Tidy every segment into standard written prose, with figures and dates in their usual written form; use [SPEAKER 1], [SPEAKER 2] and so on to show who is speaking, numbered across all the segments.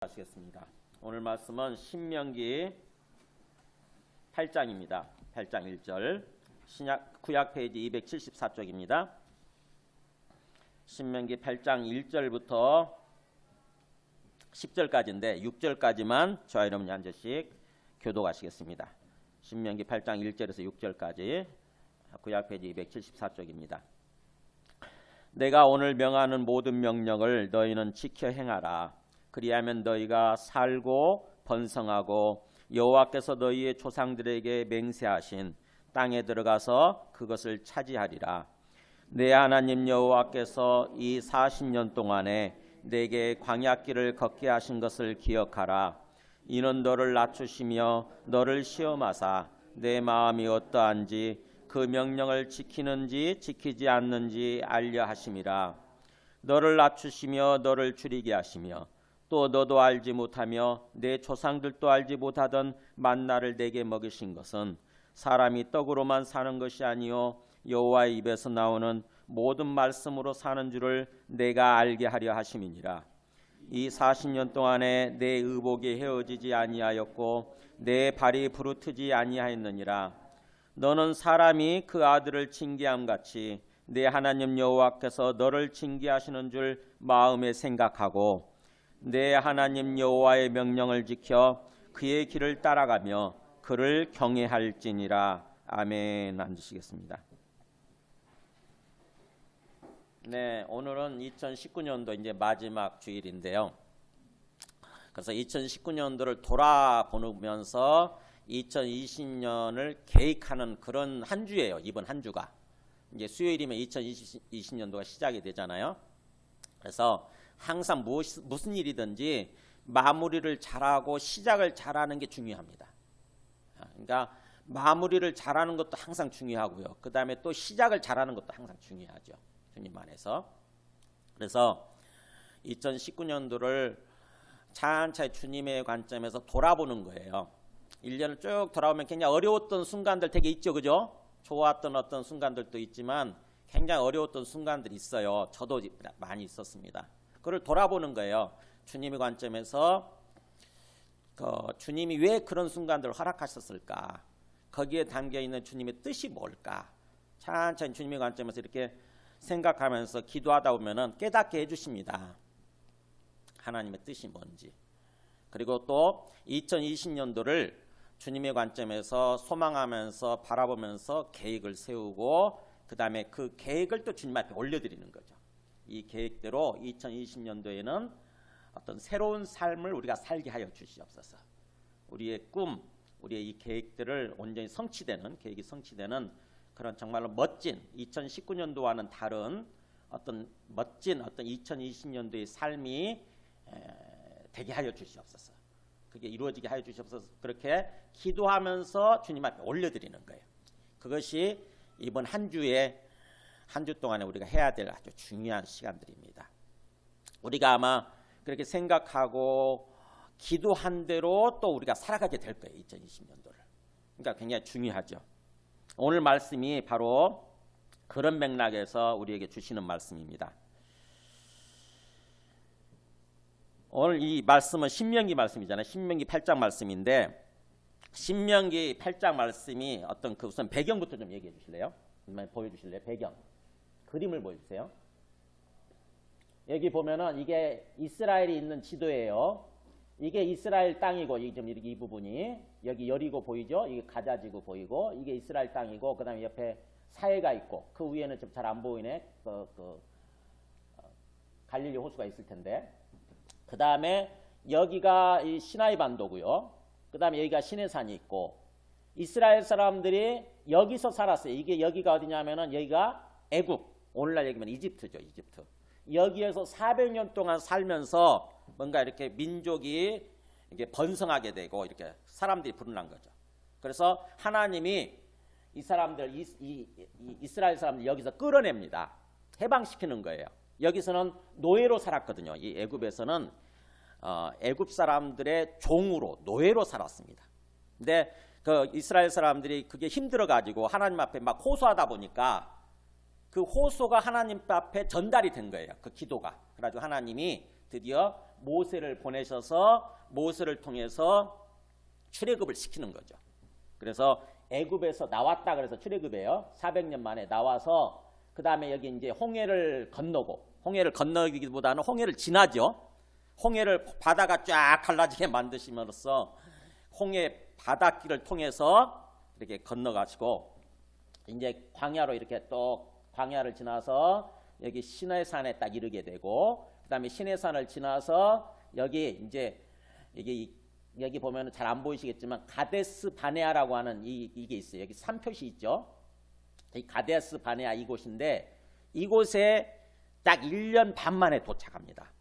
[SPEAKER 1] 하시겠습니다. 오늘 말씀은 신명기 8장입니다. 8장 1절 구약 페이지 274쪽입니다. 신명기 8장 1절부터 10절까지인데 6절까지만 저와 여러분이 한 절씩 교독하시겠습니다. 신명기 8장 1절에서 6절까지 구약 페이지 274쪽입니다. 내가 오늘 명하는 모든 명령을 너희는 지켜 행하라. 그리하면 너희가 살고 번성하고 여호와께서 너희의 조상들에게 맹세하신 땅에 들어가서 그것을 차지하리라. 내 하나님 여호와께서 이 40년 동안에 내게 광야길을 걷게 하신 것을 기억하라. 이는 너를 낮추시며 너를 시험하사 내 마음이 어떠한지 그 명령을 지키는지 지키지 않는지 알려 하심이라. 너를 낮추시며 너를 줄이게 하시며 또 너도 알지 못하며 내 조상들도 알지 못하던 만나를 내게 먹이신 것은 사람이 떡으로만 사는 것이 아니요 여호와의 입에서 나오는 모든 말씀으로 사는 줄을 내가 알게 하려 하심이니라. 이 40년 동안에 내 의복이 헤어지지 아니하였고 내 발이 부르트지 아니하였느니라. 너는 사람이 그 아들을 징계함 같이 내 하나님 여호와께서 너를 징계하시는 줄 마음에 생각하고 내 하나님 여호와의 명령을 지켜 그의 길을 따라가며 그를 경외할지니라. 아멘. 앉으시겠습니다. 네, 오늘은 2019년도 이제 마지막 주일인데요. 그래서 2019년도를 돌아보면서 2020년을 계획하는 그런 한 주예요. 이번 한 주가 이제 수요일이면 2020년도가 시작이 되잖아요. 그래서 항상 무슨 일이든지 마무리를 잘하고 시작을 잘하는 게 중요합니다. 그러니까 마무리를 잘하는 것도 항상 중요하고요. 그 다음에 또 시작을 잘하는 것도 항상 중요하죠. 주님 안에서. 그래서 2019년도를 차근차근 주님의 관점에서 돌아보는 거예요. 1년을 쭉 돌아보면 굉장히 어려웠던 순간들 되게 있죠. 그죠? 좋았던 어떤 순간들도 있지만 굉장히 어려웠던 순간들이 있어요. 저도 많이 있었습니다. 그걸 돌아보는 거예요. 주님의 관점에서 주님이 왜 그런 순간들을 허락하셨을까? 거기에 담겨있는 주님의 뜻이 뭘까? 천천히 주님의 관점에서 이렇게 생각하면서 기도하다 보면 깨닫게 해주십니다. 하나님의 뜻이 뭔지. 그리고 또 2020년도를 주님의 관점에서 소망하면서 바라보면서 계획을 세우고 그 다음에 그 계획을 또 주님 앞에 올려드리는 거죠. 이 계획대로 2020년도에는 어떤 새로운 삶을 우리가 살게 하여 주시옵소서. 우리의 꿈, 우리의 이 계획들을 온전히 계획이 성취되는 그런 정말로 멋진 2019년도와는 다른 어떤 멋진 어떤 2020년도의 삶이 되게 하여 주시옵소서. 그게 이루어지게 하여 주시옵소서. 그렇게 기도하면서 주님 앞에 올려드리는 거예요. 그것이 이번 한 주 동안에 우리가 해야 될 아주 중요한 시간들입니다. 우리가 아마 그렇게 생각하고 기도한 대로 또 우리가 살아가게 될 거예요. 2020년도를. 그러니까 굉장히 중요하죠. 오늘 말씀이 바로 그런 맥락에서 우리에게 주시는 말씀입니다. 오늘 이 말씀은 신명기 말씀이잖아요. 신명기 8장 말씀인데 신명기 8장 말씀이 어떤 그 우선 배경부터 좀 얘기해 주실래요? 보여주실래요? 배경. 그림을 보여주세요. 여기 보면은 이게 이스라엘이 있는 지도예요. 이게 이스라엘 땅이고 이 부분이 여기 여리고 보이죠? 이게 가자지구 보이고 이게 이스라엘 땅이고 그 다음에 옆에 사해가 있고 그 위에는 좀 잘 안 보이네. 갈릴리 호수가 있을 텐데 그 다음에 여기가 이 시나이 반도고요. 그 다음에 여기가 시내산이 있고 이스라엘 사람들이 여기서 살았어요. 여기가 어디냐면은 여기가 애굽, 오늘날 얘기하면 이집트죠. 이집트. 여기에서 400년 동안 살면서 뭔가 이렇게 민족이 이게 번성하게 되고 이렇게 사람들이 불어난 거죠. 그래서 하나님이 이 사람들, 이스라엘 사람들 여기서 끌어냅니다. 해방시키는 거예요. 여기서는 노예로 살았거든요. 이 애굽에서는 애굽 사람들의 종으로 노예로 살았습니다. 근데 그 이스라엘 사람들이 그게 힘들어가지고 하나님 앞에 막 호소하다 보니까 그 호소가 하나님 앞에 전달이 된 거예요. 그 기도가. 그래가지고 하나님이 드디어 모세를 보내셔서 모세를 통해서 출애굽을 시키는 거죠. 그래서 애굽에서 나왔다 그래서 출애굽이에요. 400년 만에 나와서 그 다음에 여기 이제 홍해를 건너고, 홍해를 건너기보다는 홍해를 지나죠. 홍해를 바다가 쫙 갈라지게 만드심으로써 홍해 바닷길을 통해서 이렇게 건너가시고 이제 광야로 이렇게 또 광야를 지나서 여기 시내산에 딱 이르게 되고, 그다음에 시내산을 지나서 여기 이제 여기 보면은 잘 안 보이시겠지만 가데스 바네아라고 하는 이게 있어요. 여기 3표시 있죠. 이 가데스 바네아 이곳인데 이곳에 딱 1년 반 만에 도착합니다.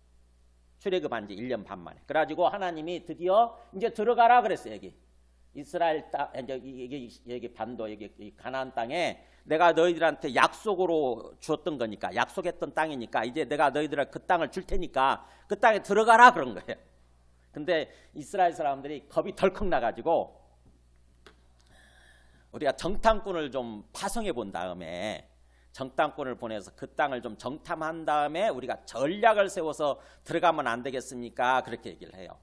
[SPEAKER 1] 출애굽한 지 1년 반 만에. 그래가지고 하나님이 드디어 이제 들어가라 그랬어요. 여기 이스라엘 땅, 여기 반도, 여기 가나안 땅에 내가 너희들한테 약속으로 주었던 거니까, 약속했던 땅이니까 이제 내가 너희들한테 그 땅을 줄 테니까 그 땅에 들어가라 그런 거예요. 근데 이스라엘 사람들이 겁이 덜컥 나가지고 우리가 정탐꾼을 좀 파송해 본 다음에, 정탐꾼을 보내서 그 땅을 좀 정탐한 다음에 우리가 전략을 세워서 들어가면 안 되겠습니까? 그렇게 얘기를 해요.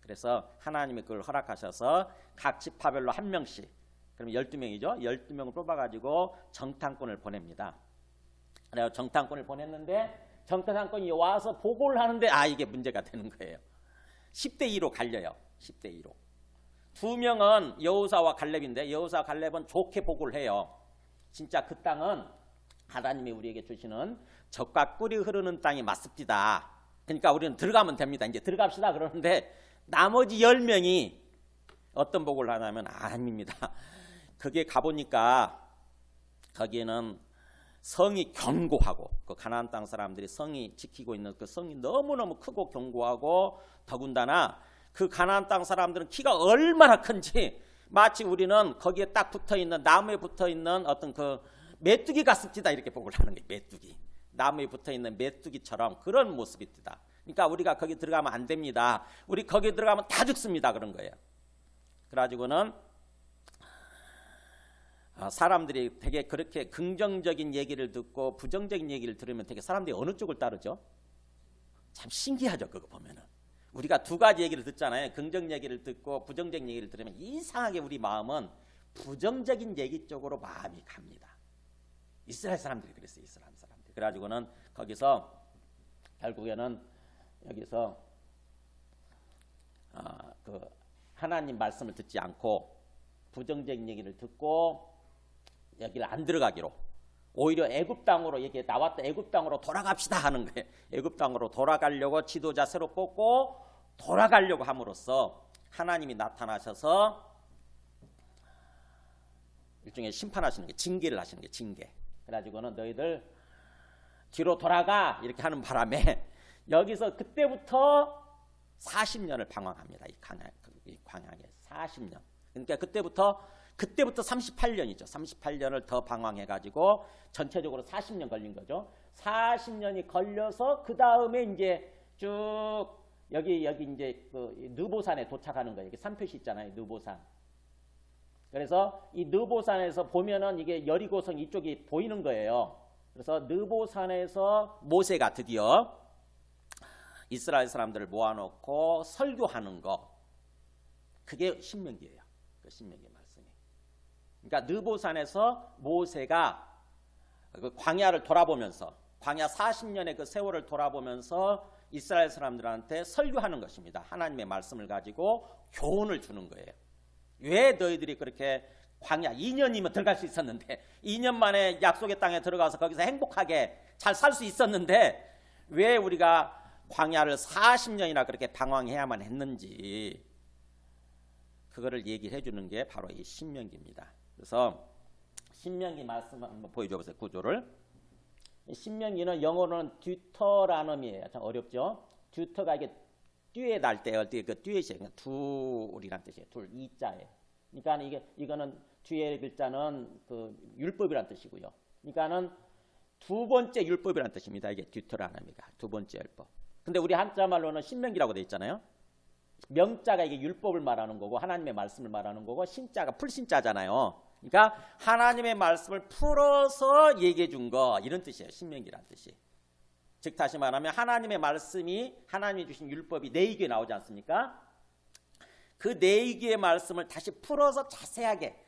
[SPEAKER 1] 그래서 하나님이 그걸 허락하셔서 각 지파별로 한 명씩, 그럼 12명이죠. 12명을 뽑아가지고 정탐꾼을 보냅니다. 그래서 정탐꾼을 보냈는데 정탐꾼이 와서 보고를 하는데 이게 문제가 되는 거예요. 10대 2로 갈려요. 10대 2로. 2명은 여호사와 갈렙인데 여호사와 갈렙은 좋게 보고를 해요. 진짜 그 땅은 하나님이 우리에게 주시는 젖과 꿀이 흐르는 땅이 맞습니다. 그러니까 우리는 들어가면 됩니다. 이제 들어갑시다 그러는데 나머지 10명이 어떤 보고를 하냐면 아닙니다. 거기에 가보니까 거기에는 성이 견고하고, 그 가나안 땅 사람들이 성이 지키고 있는 그 성이 너무너무 크고 견고하고, 더군다나 그 가나안 땅 사람들은 키가 얼마나 큰지 마치 우리는 거기에 딱 붙어있는, 나무에 붙어있는 어떤 그 메뚜기 같습니다 이렇게 보고를 하는 거예요. 메뚜기, 나무에 붙어있는 메뚜기처럼 그런 모습입니다. 그러니까 우리가 거기 들어가면 안 됩니다. 우리 거기 들어가면 다 죽습니다 그런 거예요. 그래가지고는 사람들이 되게 그렇게 긍정적인 얘기를 듣고 부정적인 얘기를 들으면 되게 사람들이 어느 쪽을 따르죠? 참 신기하죠. 그거 보면은 우리가 두 가지 얘기를 듣잖아요. 긍정 얘기를 듣고 부정적인 얘기를 들으면 이상하게 우리 마음은 부정적인 얘기 쪽으로 마음이 갑니다. 이스라엘 사람들이 그랬어요. 이스라엘 사람들. 그래가지고는 거기서 결국에는 여기서 그 하나님 말씀을 듣지 않고 부정적인 얘기를 듣고 여기를 안 들어가기로, 오히려 애굽 땅으로, 이렇게 나왔다 애굽 땅으로 돌아갑시다 하는 거예요. 애굽 땅으로 돌아가려고 지도자 새로 뽑고 돌아가려고 함으로써 하나님이 나타나셔서 일종의 심판하시는 게, 징계를 하시는 게 징계. 그래가지고는 너희들 뒤로 돌아가 이렇게 하는 바람에 여기서 그때부터 40년을 방황합니다. 이 광야에 40년. 그러니까 그때부터 38년이죠. 38년을 더 방황해가지고 전체적으로 40년 걸린 거죠. 40년이 걸려서 그 다음에 이제 쭉 여기 이제 그 느보산에 도착하는 거예요. 이게 3표시 있잖아요. 느보산. 그래서 이 느보산에서 보면은 이게 여리고성 이쪽이 보이는 거예요. 그래서 느보산에서 모세가 드디어 이스라엘 사람들을 모아놓고 설교하는 거, 그게 신명기예요. 그 신명기 말씀이. 그러니까 느보산에서 모세가 그 광야를 돌아보면서, 광야 40년의 그 세월을 돌아보면서 이스라엘 사람들한테 설교하는 것입니다. 하나님의 말씀을 가지고 교훈을 주는 거예요. 왜 너희들이 그렇게 광야 2년이면 들어갈 수 있었는데, 2년 만에 약속의 땅에 들어가서 거기서 행복하게 잘 살 수 있었는데 왜 우리가 광야를 40년이나 그렇게 방황해야만 했는지, 그거를 얘기해 주는 게 바로 이 신명기입니다. 그래서 신명기 말씀 한번 보여줘 보세요. 구조를. 신명기는 영어로는 듀터라놈이에요. 참 어렵죠. 듀터가 이게 듀에 날 때 그 듀엣이에요. 둘이란 뜻이에요. 둘, 이자에. 그러니까 이거는 뒤에 글자는 그 율법이란 뜻이고요. 그러니까는 두 번째 율법이란 뜻입니다. 이게 듀터라놈이가 두 번째 율법. 근데 우리 한자 말로는 신명기라고 돼 있잖아요. 명자가 이게 율법을 말하는 거고 하나님의 말씀을 말하는 거고, 신자가 풀신자잖아요. 그러니까 하나님의 말씀을 풀어서 얘기해 준 거, 이런 뜻이에요. 신명기란 뜻이. 즉 다시 말하면 하나님의 말씀이 하나님이 주신 율법이 내이기에 나오지 않습니까? 그 내이기의 말씀을 다시 풀어서 자세하게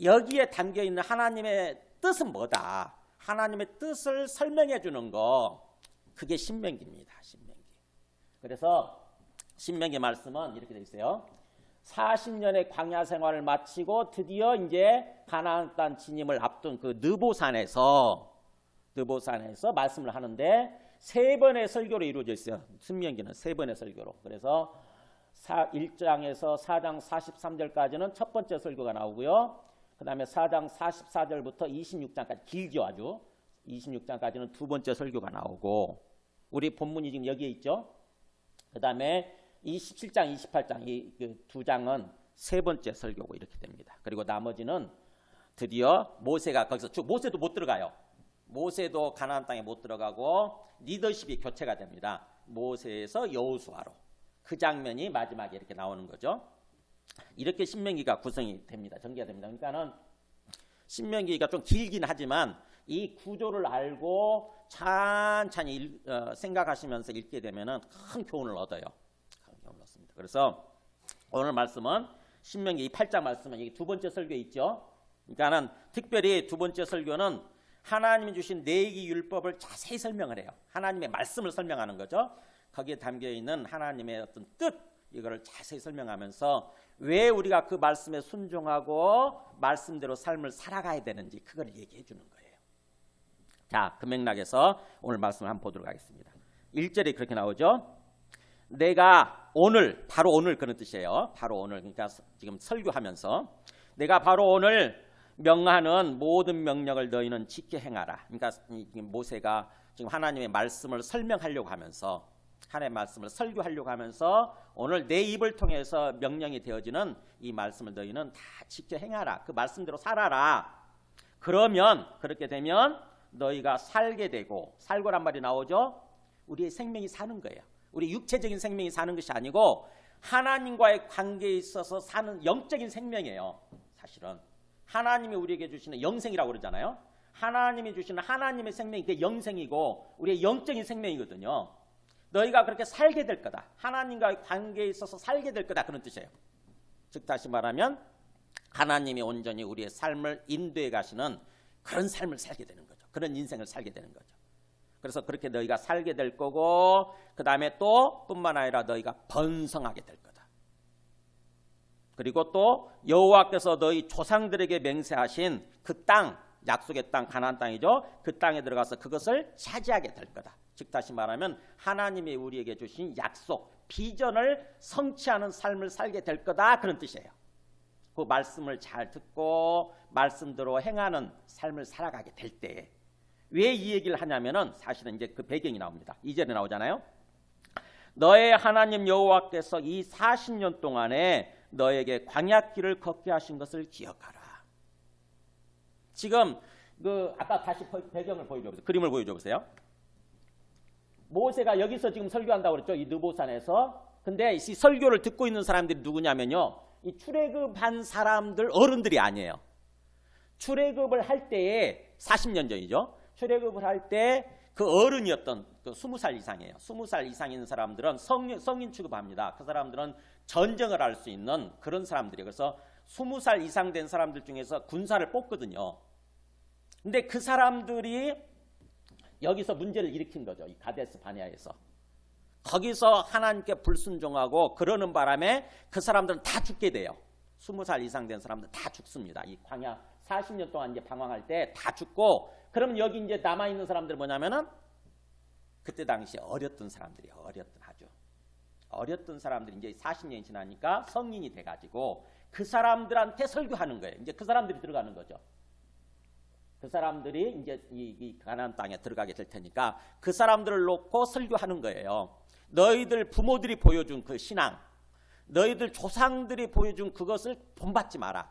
[SPEAKER 1] 여기에 담겨있는 하나님의 뜻은 뭐다. 하나님의 뜻을 설명해 주는 거. 그게 신명기입니다. 신명기. 그래서 신명기 말씀은 이렇게 되어 있어요. 40년의 광야 생활을 마치고 드디어 이제 가나안 땅 진입을 앞둔 그 느보산에서 말씀을 하는데 세 번의 설교로 이루어져 있어요. 신명기는 세 번의 설교로. 그래서 1장에서 4장 43절까지는 첫 번째 설교가 나오고요. 그 다음에 4장 44절부터 26장까지 길죠. 아주 26장까지는 두 번째 설교가 나오고 우리 본문이 지금 여기에 있죠. 그 다음에 27장 28장 이 두 장은 세 번째 설교고 이렇게 됩니다. 그리고 나머지는 드디어 모세가 거기서 모세도 못 들어가요. 모세도 가나안 땅에 못 들어가고 리더십이 교체가 됩니다. 모세에서 여호수아로. 그 장면이 마지막에 이렇게 나오는 거죠. 이렇게 신명기가 구성이 됩니다. 전개가 됩니다. 그러니까는 신명기가 좀 길긴 하지만 이 구조를 알고 찬찬히 생각하시면서 읽게 되면은 큰 교훈을 얻어요. 큰 교훈을 얻습니다. 그래서 오늘 말씀은 신명기 8장 말씀은 여기 두 번째 설교에 있죠. 그러니까는 특별히 두 번째 설교는 하나님이 주신 내기 율법을 자세히 설명을 해요. 하나님의 말씀을 설명하는 거죠. 거기에 담겨 있는 하나님의 어떤 뜻 이거를 자세히 설명하면서 왜 우리가 그 말씀에 순종하고 말씀대로 삶을 살아가야 되는지 그걸 얘기해 주는 거예요. 자, 그 맥락에서 오늘 말씀을 한번 보도록 하겠습니다. 1절에 그렇게 나오죠. 내가 오늘, 바로 오늘 그런 뜻이에요. 바로 오늘, 그러니까 지금 설교하면서 내가 바로 오늘 명하는 모든 명령을 너희는 지켜 행하라. 그러니까 모세가 지금 하나님의 말씀을 설명하려고 하면서 하나님의 말씀을 설교하려고 하면서 오늘 내 입을 통해서 명령이 되어지는 이 말씀을 너희는 다 지켜 행하라. 그 말씀대로 살아라. 그러면 그렇게 되면 너희가 살게 되고 살고란 말이 나오죠. 우리의 생명이 사는 거예요. 우리 육체적인 생명이 사는 것이 아니고 하나님과의 관계에 있어서 사는 영적인 생명이에요. 사실은 하나님이 우리에게 주시는 영생이라고 그러잖아요. 하나님이 주시는 하나님의 생명이 그게 영생이고 우리의 영적인 생명이거든요. 너희가 그렇게 살게 될 거다. 하나님과의 관계에 있어서 살게 될 거다. 그런 뜻이에요. 즉 다시 말하면 하나님이 온전히 우리의 삶을 인도해 가시는 그런 삶을 살게 되는 거죠. 그런 인생을 살게 되는 거죠. 그래서 그렇게 너희가 살게 될 거고 그 다음에 또 뿐만 아니라 너희가 번성하게 될 거다. 그리고 또 여호와께서 너희 조상들에게 맹세하신 그 땅, 약속의 땅, 가나안 땅이죠. 그 땅에 들어가서 그것을 차지하게 될 거다. 즉 다시 말하면 하나님이 우리에게 주신 약속, 비전을 성취하는 삶을 살게 될 거다. 그런 뜻이에요. 그 말씀을 잘 듣고 말씀대로 행하는 삶을 살아가게 될 때에 왜 이 얘기를 하냐면은 사실은 이제 그 배경이 나옵니다. 2절에 나오잖아요. 너의 하나님 여호와께서 이 40년 동안에 너에게 광야길을 걷게 하신 것을 기억하라. 지금 그 아까 다시 배경을 보여줘 보세요. 그림을 보여줘 보세요. 모세가 여기서 지금 설교한다고 그랬죠. 이 느보산에서. 근데 이 설교를 듣고 있는 사람들이 누구냐면요. 이 출애굽한 사람들 어른들이 아니에요. 출애굽을 할 때에 40년 전이죠. 출애굽을 할 때 그 어른이었던 그 20살 이상이에요. 20살 이상인 사람들은 성인 취급합니다. 그 사람들은 전쟁을 할 수 있는 그런 사람들이에요. 그래서 20살 이상 된 사람들 중에서 군사를 뽑거든요. 근데 그 사람들이 여기서 문제를 일으킨 거죠. 이 가데스 바네아에서. 거기서 하나님께 불순종하고 그러는 바람에 그 사람들은 다 죽게 돼요. 20살 이상 된 사람들 다 죽습니다. 이 광야 40년 동안 이제 방황할 때 다 죽고 그러면 여기 이제 남아있는 사람들 뭐냐면은 그때 당시에 어렸던 사람들이에요. 어렸던 사람들이 이제 40년이 지나니까 성인이 돼가지고 그 사람들한테 설교하는 거예요. 이제 그 사람들이 들어가는 거죠. 그 사람들이 이제 이 가나안 땅에 들어가게 될 테니까 그 사람들을 놓고 설교하는 거예요. 너희들 부모들이 보여준 그 신앙, 너희들 조상들이 보여준 그것을 본받지 마라.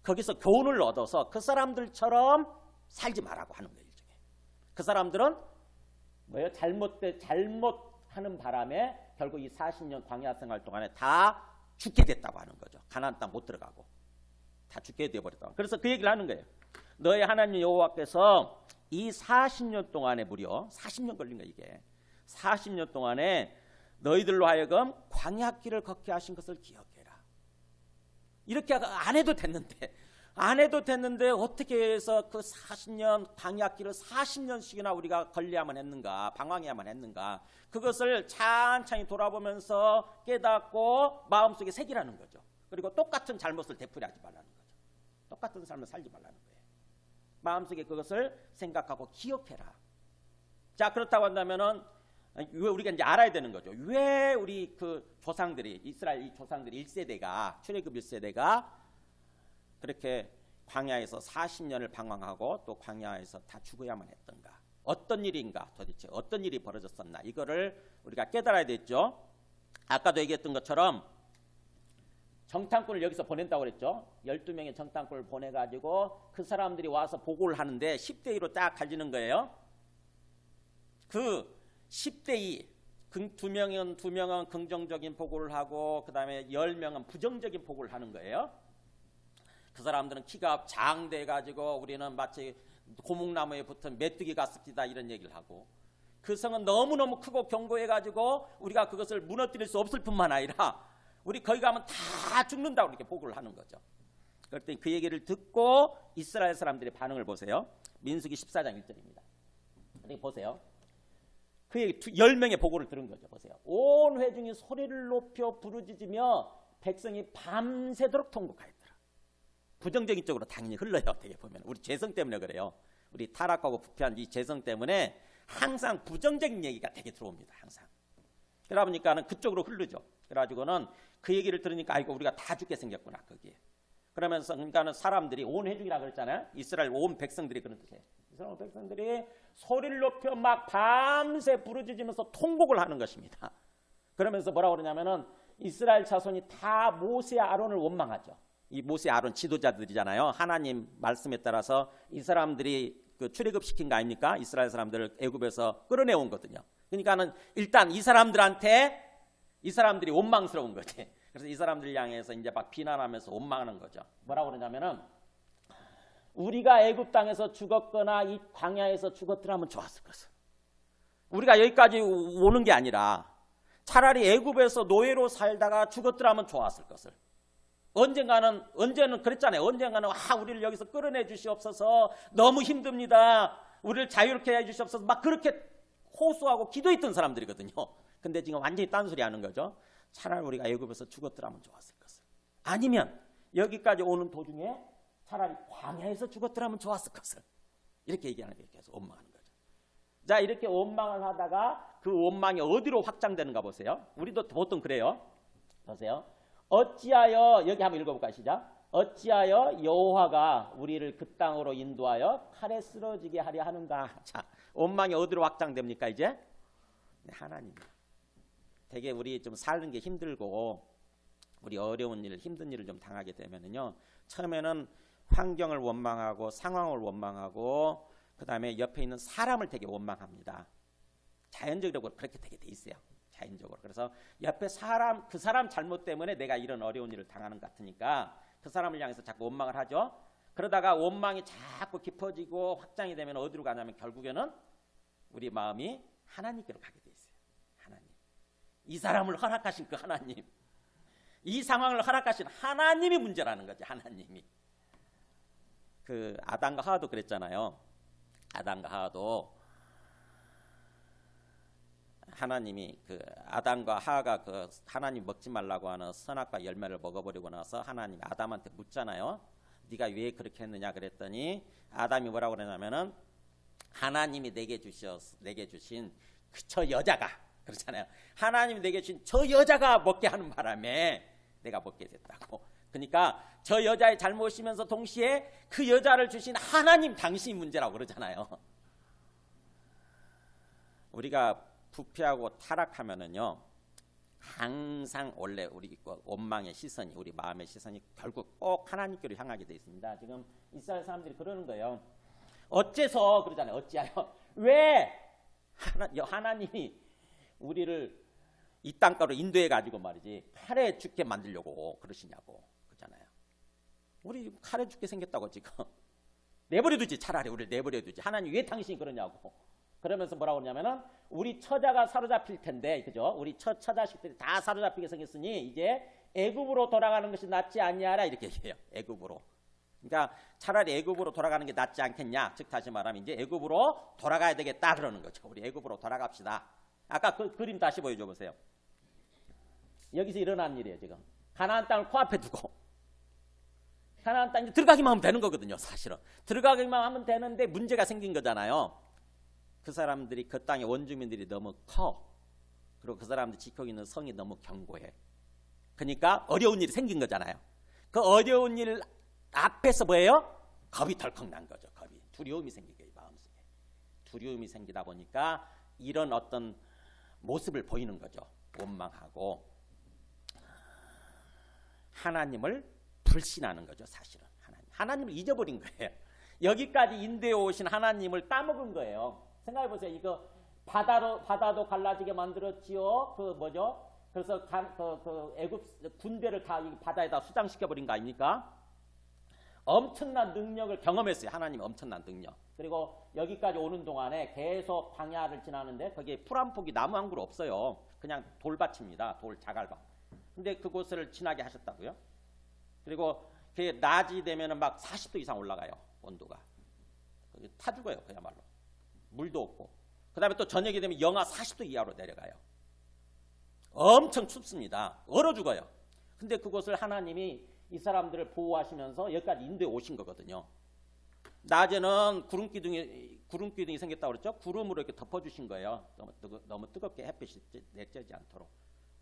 [SPEAKER 1] 거기서 교훈을 얻어서 그 사람들처럼 살지 말라고 하는 거예요. 일종의. 그 사람들은 뭐예요? 잘못하는 바람에 결국 이 40년 광야 생활 동안에 다 죽게 됐다고 하는 거죠. 가나안 땅 못 들어가고 다 죽게 되어버렸다고. 그래서 그 얘기를 하는 거예요. 너희 하나님 여호와께서 이 40년 동안에 무려 40년 걸린 거예요. 이게 40년 동안에 너희들로 하여금 광야길을 걷게 하신 것을 기억해라. 이렇게 안 해도 됐는데 어떻게 해서 그 40년 광야길을 40년씩이나 우리가 걸려야만 했는가, 방황해야만 했는가. 그것을 찬찬히 돌아보면서 깨닫고 마음속에 새기라는 거죠. 그리고 똑같은 잘못을 되풀이하지 말라는 거죠. 똑같은 삶을 살지 말라는 거예요. 마음속에 그것을 생각하고 기억해라. 자, 그렇다고 한다면은 왜 우리가 이제 알아야 되는 거죠. 왜 우리 그 조상들이, 이스라엘 이 조상들이 1세대가, 출애굽 1세대가 그렇게 광야에서 40년을 방황하고 또 광야에서 다 죽어야만 했던가. 어떤 일인가, 도대체 어떤 일이 벌어졌었나, 이거를 우리가 깨달아야 됐죠. 아까도 얘기했던 것처럼 정탐꾼을 여기서 보낸다고 그랬죠. 12명의 정탐꾼을 보내가지고 그 사람들이 와서 보고를 하는데 10대 2로 딱 갈리는 거예요. 그 10대 2, 두 명은 긍정적인 보고를 하고 그 다음에 10명은 부정적인 보고를 하는 거예요. 그 사람들은 키가 장대가지고 우리는 마치 고목나무에 붙은 메뚜기 같습니다, 이런 얘기를 하고, 그 성은 너무너무 크고 견고해가지고 우리가 그것을 무너뜨릴 수 없을 뿐만 아니라 우리 거기 가면 다 죽는다고 이렇게 보고를 하는 거죠. 그럴 때 그 얘기를 듣고 이스라엘 사람들의 반응을 보세요. 민수기 14장 1절입니다. 여기 보세요. 그 얘기 10명의 보고를 들은 거죠. 보세요. 온 회중이 소리를 높여 부르짖으며 백성이 밤새도록 통곡하였더라. 부정적인 쪽으로 당연히 흘러요. 되게 보면 우리 죄성 때문에 그래요. 우리 타락하고 부패한 이 죄성 때문에 항상 부정적인 얘기가 되게 들어옵니다. 항상. 그러다 보니까는 그쪽으로 흐르죠. 그래가지고는 그 얘기를 들으니까 아이고 우리가 다 죽게 생겼구나 거기에. 그러면서 그러니까는 사람들이 온 회중이라 그랬잖아요. 이스라엘 온 백성들이 그런 뜻이에요. 이스라엘 백성들이 소리를 높여 막 밤새 부르짖으면서 통곡을 하는 것입니다. 그러면서 뭐라고 그러냐면은 이스라엘 자손이 다 모세 아론을 원망하죠. 이 모세 아론 지도자들이잖아요. 하나님 말씀에 따라서 이 사람들이 그 출애굽시킨 거 아닙니까? 이스라엘 사람들을 애굽에서 끌어내온 거거든요. 그러니까는 일단 이 사람들이 원망스러운 거지. 그래서 이 사람들 향해서 이제 막 비난하면서 원망하는 거죠. 뭐라고 그러냐면은 우리가 애굽 땅에서 죽었거나 이 광야에서 죽었더라면 좋았을 것을. 우리가 여기까지 오는 게 아니라 차라리 애굽에서 노예로 살다가 죽었더라면 좋았을 것을. 언제는 그랬잖아요. 언젠가는 우리를 여기서 끌어내 주시옵소서. 너무 힘듭니다. 우리를 자유롭게 해 주시옵소서. 막 그렇게 호소하고 기도했던 사람들이거든요. 근데 지금 완전히 딴소리 하는 거죠. 차라리 우리가 애굽에서 죽었더라면 좋았을 것을. 아니면 여기까지 오는 도중에 차라리 광야에서 죽었더라면 좋았을 것을. 이렇게 얘기하는 거예요. 계속 원망하는 거죠. 자, 이렇게 원망을 하다가 그 원망이 어디로 확장되는가 보세요. 우리도 보통 그래요. 보세요. 어찌하여, 여기 한번 읽어볼까요? 시작. 어찌하여 여호와가 우리를 그 땅으로 인도하여 칼에 쓰러지게 하려 하는가. 자, 원망이 어디로 확장됩니까 이제? 네, 하나님. 되게 우리 좀 사는 게 힘들고 우리 어려운 일, 힘든 일을 좀 당하게 되면은요, 처음에는 환경을 원망하고 상황을 원망하고 그 다음에 옆에 있는 사람을 되게 원망합니다. 자연적으로 그렇게 되게 돼 있어요. 자연적으로. 그래서 옆에 그 사람 잘못 때문에 내가 이런 어려운 일을 당하는 것 같으니까 그 사람을 향해서 자꾸 원망을 하죠. 그러다가 원망이 자꾸 깊어지고 확장이 되면 어디로 가냐면 결국에는 우리 마음이 하나님께로 가게 돼 있어요. 하나님. 이 사람을 허락하신 그 하나님. 이 상황을 허락하신 하나님이 문제라는 거죠. 하나님이. 그 아담과 하와도 그랬잖아요. 아담과 하와도 하나님이 그 아담과 하와가 그 하나님 먹지 말라고 하는 선악과 열매를 먹어버리고 나서 하나님이 아담한테 묻잖아요. 네가 왜 그렇게 했느냐 그랬더니 아담이 뭐라고 그러냐면은 하나님이 내게 주신 저 여자가 그렇잖아요. 하나님이 내게 주신 저 여자가 먹게 하는 바람에 내가 먹게 됐다고. 그러니까 저 여자의 잘못이면서 동시에 그 여자를 주신 하나님 당신이 문제라고 그러잖아요. 우리가 부패하고 타락하면은요, 항상 원래 우리 원망의 시선이, 우리 마음의 시선이 결국 꼭 하나님께로 향하게 돼 있습니다. 지금 이스라엘 사람들이 그러는 거예요. 어째서 그러잖아요. 어찌하여 왜 하나님이 우리를 이 땅가로 인도해 가지고 말이지 칼에 죽게 만들려고 그러시냐고 그러잖아요. 우리 칼에 죽게 생겼다고 지금. 내버려두지. 차라리 우리를 내버려두지. 하나님 왜 당신이 그러냐고. 그러면서 뭐라고 그러냐면은 우리 처자가 사로잡힐 텐데, 그죠? 우리 처자식들이 다 사로잡히게 생겼으니 이제 애굽으로 돌아가는 것이 낫지 않냐라 이렇게 얘기해요. 애굽으로. 그러니까 차라리 애굽으로 돌아가는 게 낫지 않겠냐. 즉 다시 말하면 이제 애굽으로 돌아가야 되겠다 그러는 거죠. 우리 애굽으로 돌아갑시다. 아까 그 그림 다시 보여줘 보세요. 여기서 일어난 일이에요. 지금 가나안 땅을 코앞에 두고 가나안 땅에 들어가기만 하면 되는 거거든요. 사실은 들어가기만 하면 되는데 문제가 생긴 거잖아요. 그 사람들이 그 땅의 원주민들이 너무 커. 그리고 그 사람들이 지키고 있는 성이 너무 견고해. 그러니까 어려운 일이 생긴 거잖아요. 그 어려운 일 앞에서 뭐예요? 겁이 덜컥 난 거죠. 겁이. 두려움이 생기게 마음속에. 두려움이 생기다 보니까 이런 어떤 모습을 보이는 거죠. 원망하고 하나님을 불신하는 거죠. 사실은 하나님을 잊어버린 거예요. 여기까지 인도해 오신 하나님을 따먹은 거예요. 생각해 보세요. 이거 바다도 갈라지게 만들었지요. 그 뭐죠? 그래서 그 애굽 군대를 다 이 바다에다 수장시켜 버린 거 아닙니까? 엄청난 능력을 경험했어요. 하나님의 엄청난 능력. 그리고 여기까지 오는 동안에 계속 광야를 지나는데 거기에 풀 한 폭이 나무 한 그루 없어요. 그냥 돌밭입니다. 돌 자갈밭. 근데 그곳을 지나게 하셨다고요. 그리고 그게 낮이 되면은 막 40도 이상 올라가요. 온도가. 타 죽어요. 그야말로. 물도 없고. 그 다음에 또 저녁이 되면 영하 40도 이하로 내려가요. 엄청 춥습니다. 얼어 죽어요. 근데 그곳을 하나님이 이 사람들을 보호하시면서 여기까지 인도에 오신 거거든요. 낮에는 구름 기둥이 생겼다고 그랬죠. 구름으로 이렇게 덮어주신 거예요. 너무 뜨겁게 햇빛이 내쬐지 않도록.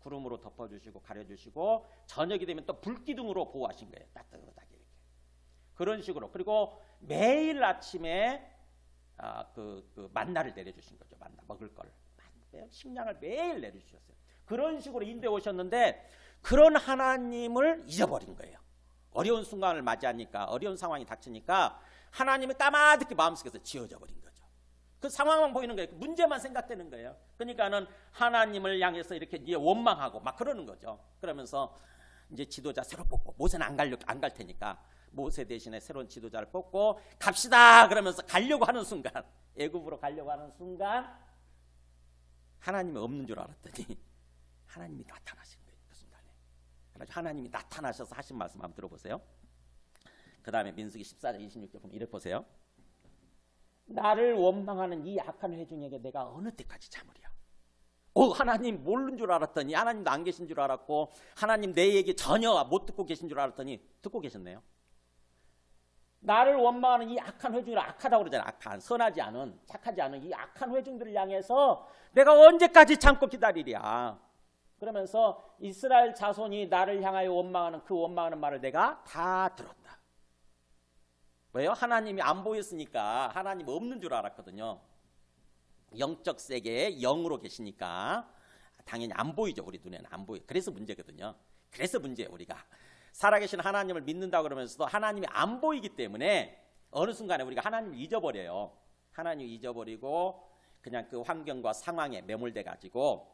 [SPEAKER 1] 구름으로 덮어주시고 가려주시고 저녁이 되면 또 불기둥으로 보호하신 거예요. 따뜻하게 이렇게. 그런 식으로. 그리고 매일 아침에 그 만나를 내려주신 거죠. 만나 먹을 걸. 식량을 매일 내려주셨어요. 그런 식으로 인도에 오셨는데 그런 하나님을 잊어버린 거예요. 어려운 순간을 맞이하니까 어려운 상황이 닥치니까 하나님이 까마득히 마음속에서 지워져 버린 거죠. 그 상황만 보이는 거예요. 문제만 생각되는 거예요. 그러니까는 하나님을 향해서 이렇게 이제 원망하고 막 그러는 거죠. 그러면서 이제 지도자 새로 뽑고 모세는 안 갈 테니까 모세 대신에 새로운 지도자를 뽑고 갑시다 그러면서 가려고 하는 순간 애굽으로 가려고 하는 순간 하나님이 없는 줄 알았더니 하나님이 나타나신 거예요. 그 순간에. 그래서 하나님이 나타나셔서 하신 말씀 한번 들어보세요. 그 다음에 민수기 14장 26절 보면 이렇게 보세요. 나를 원망하는 이 악한 회중에게 내가 어느 때까지 참으랴. 하나님 모르는 줄 알았더니 하나님도 안 계신 줄 알았고 하나님 내 얘기 전혀 못 듣고 계신 줄 알았더니 듣고 계셨네요. 나를 원망하는 이 악한 회중을 악하다고 그러잖아요. 악한, 선하지 않은, 착하지 않은 이 악한 회중들을 향해서 내가 언제까지 참고 기다리랴. 그러면서 이스라엘 자손이 나를 향하여 원망하는 그 원망하는 말을 내가 다 들었다. 왜요? 하나님이 안 보였으니까 하나님 없는 줄 알았거든요. 영적 세계에 영으로 계시니까 당연히 안 보이죠. 우리 눈에는 안 보여요. 그래서 문제거든요. 그래서 문제예요. 우리가 살아계신 하나님을 믿는다고 그러면서도 하나님이 안 보이기 때문에 어느 순간에 우리가 하나님을 잊어버려요. 하나님을 잊어버리고 그냥 그 환경과 상황에 매몰돼 가지고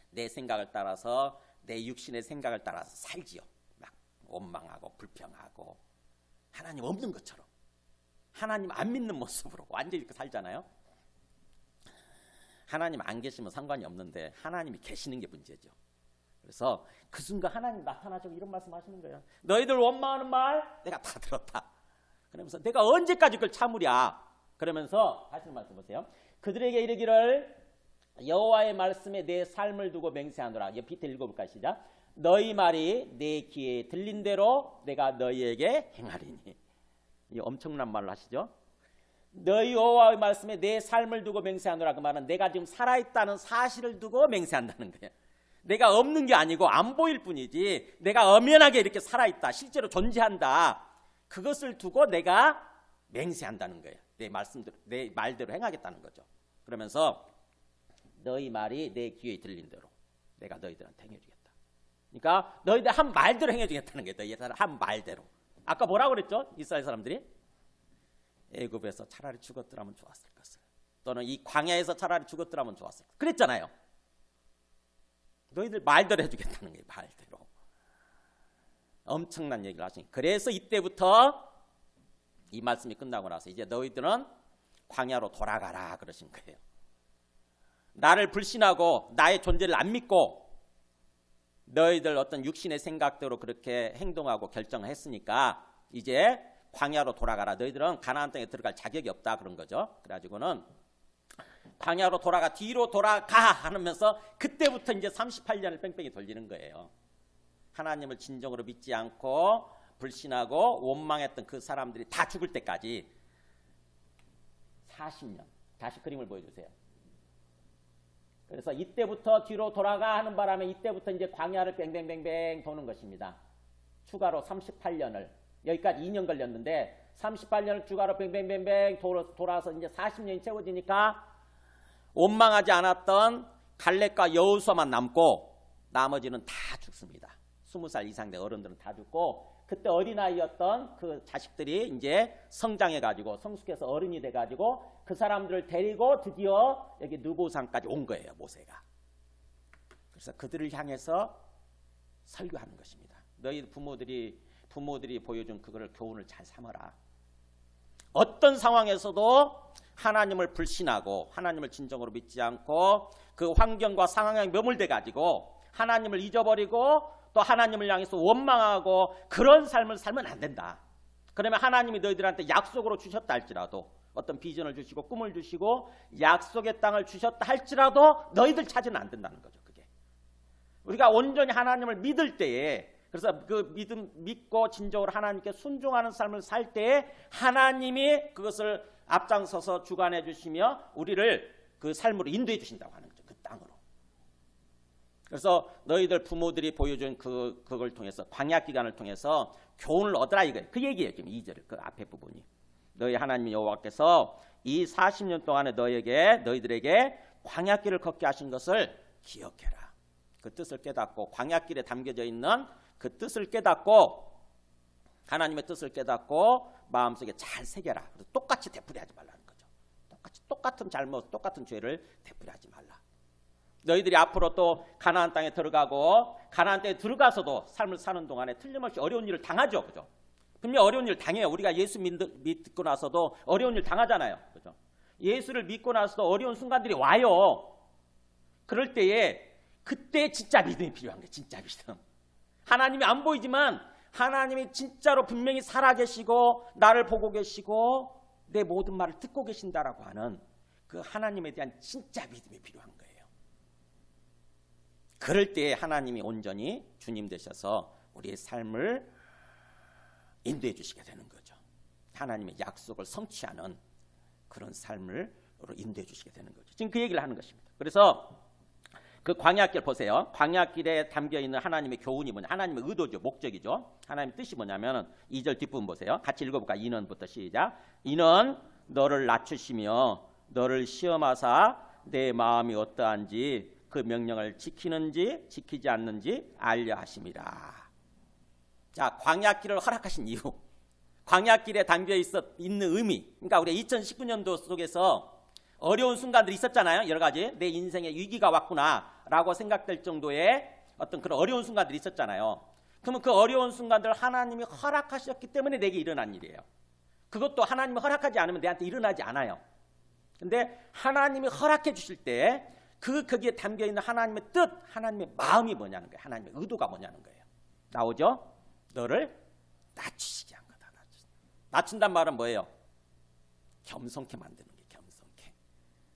[SPEAKER 1] 내 생각을 따라서 내 육신의 생각을 따라서 살지요. 막 원망하고 불평하고 하나님 없는 것처럼 하나님 안 믿는 모습으로 완전히 이렇게 살잖아요. 하나님 안 계시면 상관이 없는데 하나님이 계시는 게 문제죠. 그래서 그 순간 하나님 나타나셔서 이런 말씀하시는 거예요. 너희들 원망하는 말 내가 다 들었다. 그러면서 내가 언제까지 그걸 참으랴. 그러면서 다시 말씀 보세요. 그들에게 이르기를 여호와의 말씀에 내 삶을 두고 맹세하노라. 밑에 읽어볼까요? 시작. 너희 말이 내 귀에 들린 대로 내가 너희에게 행하리니. 이 엄청난 말을 하시죠. 너희 여호와의 말씀에 내 삶을 두고 맹세하노라. 그 말은 내가 지금 살아있다는 사실을 두고 맹세한다는 거예요. 내가 없는 게 아니고 안 보일 뿐이지 내가 엄연하게 이렇게 살아있다. 실제로 존재한다. 그것을 두고 내가 맹세한다는 거예요. 내 말대로 행하겠다는 거죠. 그러면서 너희 말이 내 귀에 들린 대로 내가 너희들한테 행해주겠다. 그러니까 너희들 한 말대로 행해주겠다는 거예요. 너희들 한 말대로. 아까 뭐라고 그랬죠? 이스라엘 사람들이 애굽에서 차라리 죽었더라면 좋았을 것을. 또는 이 광야에서 차라리 죽었더라면 좋았을 것을. 그랬잖아요. 너희들 말대로 해주겠다는 거예요. 말대로. 엄청난 얘기를 하시니. 그래서 이때부터 이 말씀이 끝나고 나서 이제 너희들은 광야로 돌아가라 그러신 거예요. 나를 불신하고 나의 존재를 안 믿고 너희들 어떤 육신의 생각대로 그렇게 행동하고 결정을 했으니까 이제 광야로 돌아가라. 너희들은 가나안 땅에 들어갈 자격이 없다 그런 거죠. 그래가지고는 광야로 돌아가, 뒤로 돌아가 하면서 그때부터 이제 38년을 뺑뺑이 돌리는 거예요. 하나님을 진정으로 믿지 않고 불신하고 원망했던 그 사람들이 다 죽을 때까지 40년. 다시 그림을 보여주세요. 그래서 이때부터 뒤로 돌아가 하는 바람에 이때부터 이제 광야를 뱅뱅뱅뱅 도는 것입니다. 추가로 38년을, 여기까지 2년 걸렸는데 38년을 추가로 뱅뱅뱅뱅 돌아서 이제 40년이 채워지니까 원망하지 않았던 갈렙과 여호수아만 남고 나머지는 다 죽습니다. 20살 이상 된 어른들은 다 죽고, 그때 어린아이였던 그 자식들이 이제 성장해가지고 성숙해서 어른이 돼가지고 그 사람들을 데리고 드디어 여기 느보산까지 온 거예요, 모세가. 그래서 그들을 향해서 설교하는 것입니다. 너희 부모들이 보여준 그거를 교훈을 잘 삼아라. 어떤 상황에서도 하나님을 불신하고 하나님을 진정으로 믿지 않고 그 환경과 상황에 매몰돼 가지고 하나님을 잊어버리고 또 하나님을 향해서 원망하고 그런 삶을 살면 안 된다. 그러면 하나님이 너희들한테 약속으로 주셨다 할지라도, 어떤 비전을 주시고 꿈을 주시고 약속의 땅을 주셨다 할지라도 너희들 찾으면 안 된다는 거죠. 그게 우리가 온전히 하나님을 믿을 때에, 그래서 그 믿고 진정으로 하나님께 순종하는 삶을 살 때에 하나님이 그것을 앞장서서 주관해 주시며 우리를 그 삶으로 인도해 주신다고 하는 거죠. 그 땅으로. 그래서 너희들 부모들이 보여준 그걸 통해서, 광야 기간을 통해서 교훈을 얻으라 이거예요. 그 얘기예요. 지금 2절 그 앞에 부분이. 너희 하나님 여호와께서 이 40년 동안에 너희들에게 광야길을 걷게 하신 것을 기억해라. 그 뜻을 깨닫고, 광야길에 담겨져 있는 그 뜻을 깨닫고, 하나님의 뜻을 깨닫고 마음속에 잘 새겨라. 그래서 똑같이 되풀이하지 말라는 거죠. 똑같은 잘못, 똑같은 죄를 되풀이하지 말라. 너희들이 앞으로 또 가나안 땅에 들어가고, 가나안 땅에 들어가서도 삶을 사는 동안에 틀림없이 어려운 일을 당하죠. 그죠? 분명히 어려운 일을 당해요. 우리가 예수 믿고 나서도 어려운 일 당하잖아요. 그죠? 예수를 믿고 나서도 어려운 순간들이 와요. 그럴 때에 그때 진짜 믿음이 필요한 거예요. 진짜 믿음. 하나님이 안 보이지만 하나님이 진짜로 분명히 살아계시고 나를 보고 계시고 내 모든 말을 듣고 계신다라고 하는 그 하나님에 대한 진짜 믿음이 필요한 거예요. 그럴 때에 하나님이 온전히 주님 되셔서 우리의 삶을 인도해 주시게 되는 거죠. 하나님의 약속을 성취하는 그런 삶을 인도해 주시게 되는 거죠. 지금 그 얘기를 하는 것입니다. 그래서 그 광야길 보세요. 광야길에 담겨있는 하나님의 교훈이 뭐냐, 하나님의 의도죠. 목적이죠. 하나님의 뜻이 뭐냐면 2절 뒷부분 보세요. 같이 읽어볼까? 이는부터 시작. 이는 너를 낮추시며 너를 시험하사 내 마음이 어떠한지 그 명령을 지키는지 지키지 않는지 알려 하심이라. 자, 광야길을 허락하신 이유, 광야길에 담겨 있는 의미. 그러니까 우리 2019년도 속에서 어려운 순간들이 있었잖아요. 여러 가지 내 인생에 위기가 왔구나라고 생각될 정도의 어떤 그런 어려운 순간들이 있었잖아요. 그러면 그 어려운 순간들을 하나님이 허락하셨기 때문에 내게 일어난 일이에요. 그것도 하나님이 허락하지 않으면 내한테 일어나지 않아요. 근데 하나님이 허락해 주실 때 거기에 담겨 있는 하나님의 뜻, 하나님의 마음이 뭐냐는 거예요. 하나님의 의도가 뭐냐는 거예요. 나오죠? 너를 낮추시게 한 거다. 낮춘단 말은 뭐예요? 겸손케 만드는 거예요. 겸손케.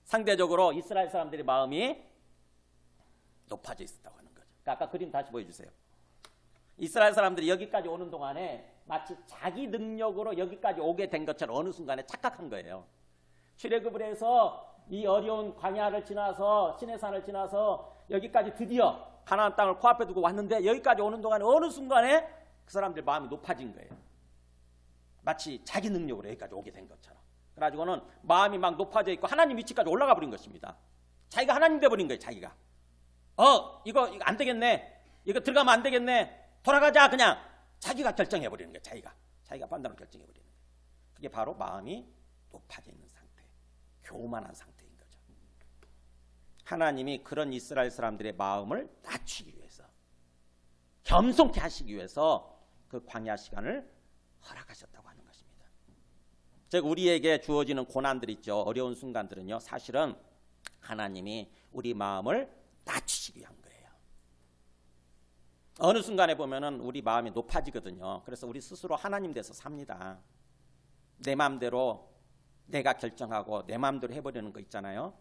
[SPEAKER 1] 상대적으로 이스라엘 사람들의 마음이 높아져 있었다고 하는 거죠. 그러니까 아까 그림 다시 보여주세요. 이스라엘 사람들이 여기까지 오는 동안에 마치 자기 능력으로 여기까지 오게 된 것처럼 어느 순간에 착각한 거예요. 출애굽을 해서 이 어려운 광야를 지나서 시내산을 지나서 여기까지 드디어 가나안 땅을 코앞에 두고 왔는데 여기까지 오는 동안에 어느 순간에 그 사람들 마음이 높아진 거예요. 마치 자기 능력으로 여기까지 오게 된 것처럼. 그래가지고는 마음이 막 높아져 있고 하나님 위치까지 올라가 버린 것입니다. 자기가 하나님 돼버린 거예요. 자기가. 이거 안 되겠네. 이거 들어가면 안 되겠네. 돌아가자 그냥. 자기가 결정해버리는 거예요. 자기가 판단으로 결정해버리는 거예요. 그게 바로 마음이 높아져 있는 상태. 교만한 상태인 거죠. 하나님이 그런 이스라엘 사람들의 마음을 낮추기 위해서, 겸손케 하시기 위해서 그 광야 시간을 허락하셨다고 하는 것입니다. 즉 우리에게 주어지는 고난들 있죠. 어려운 순간들은요. 사실은 하나님이 우리 마음을 낮추시기 위한 거예요. 어느 순간에 보면은 우리 마음이 높아지거든요. 그래서 우리 스스로 하나님 돼서 삽니다. 내 마음대로 내가 결정하고 내 마음대로 해버리는 거 있잖아요.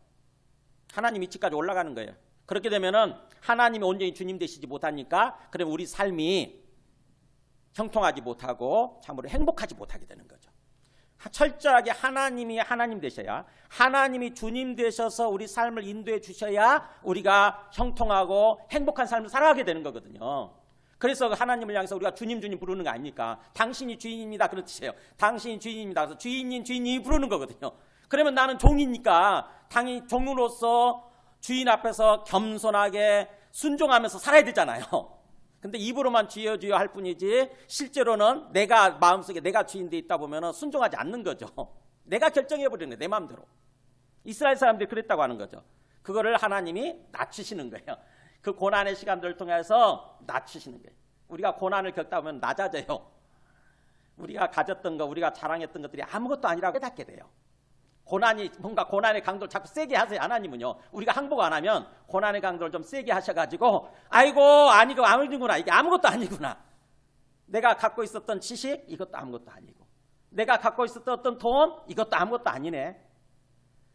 [SPEAKER 1] 하나님 위치까지 올라가는 거예요. 그렇게 되면은 하나님이 온전히 주님 되시지 못하니까 그러면 우리 삶이 형통하지 못하고 참으로 행복하지 못하게 되는 거죠. 철저하게 하나님이 하나님 되셔야, 하나님이 주님 되셔서 우리 삶을 인도해 주셔야 우리가 형통하고 행복한 삶을 살아가게 되는 거거든요. 그래서 하나님을 향해서 우리가 주님 부르는 거 아닙니까? 당신이 주인입니다 그런 뜻이에요. 당신이 주인입니다. 그래서 주인님이 부르는 거거든요. 그러면 나는 종이니까 당연히 종으로서 주인 앞에서 겸손하게 순종하면서 살아야 되잖아요. 근데 입으로만 주여 주여 할 뿐이지 실제로는 내가 마음속에 내가 주인 돼 있다 보면 순종하지 않는 거죠. 내가 결정해버리는 거예요. 내 마음대로. 이스라엘 사람들이 그랬다고 하는 거죠. 그거를 하나님이 낮추시는 거예요. 그 고난의 시간들을 통해서 낮추시는 거예요. 우리가 고난을 겪다 보면 낮아져요. 우리가 가졌던 거, 우리가 자랑했던 것들이 아무것도 아니라고 깨닫게 돼요. 고난이 뭔가 고난의 강도를 자꾸 세게 하세요. 하나님은요. 우리가 항복 안 하면 고난의 강도를 좀 세게 하셔가지고 아이고 아니구나. 이게 아무것도 아니구나. 내가 갖고 있었던 지식 이것도 아무것도 아니고, 내가 갖고 있었던 어떤 돈 이것도 아무것도 아니네.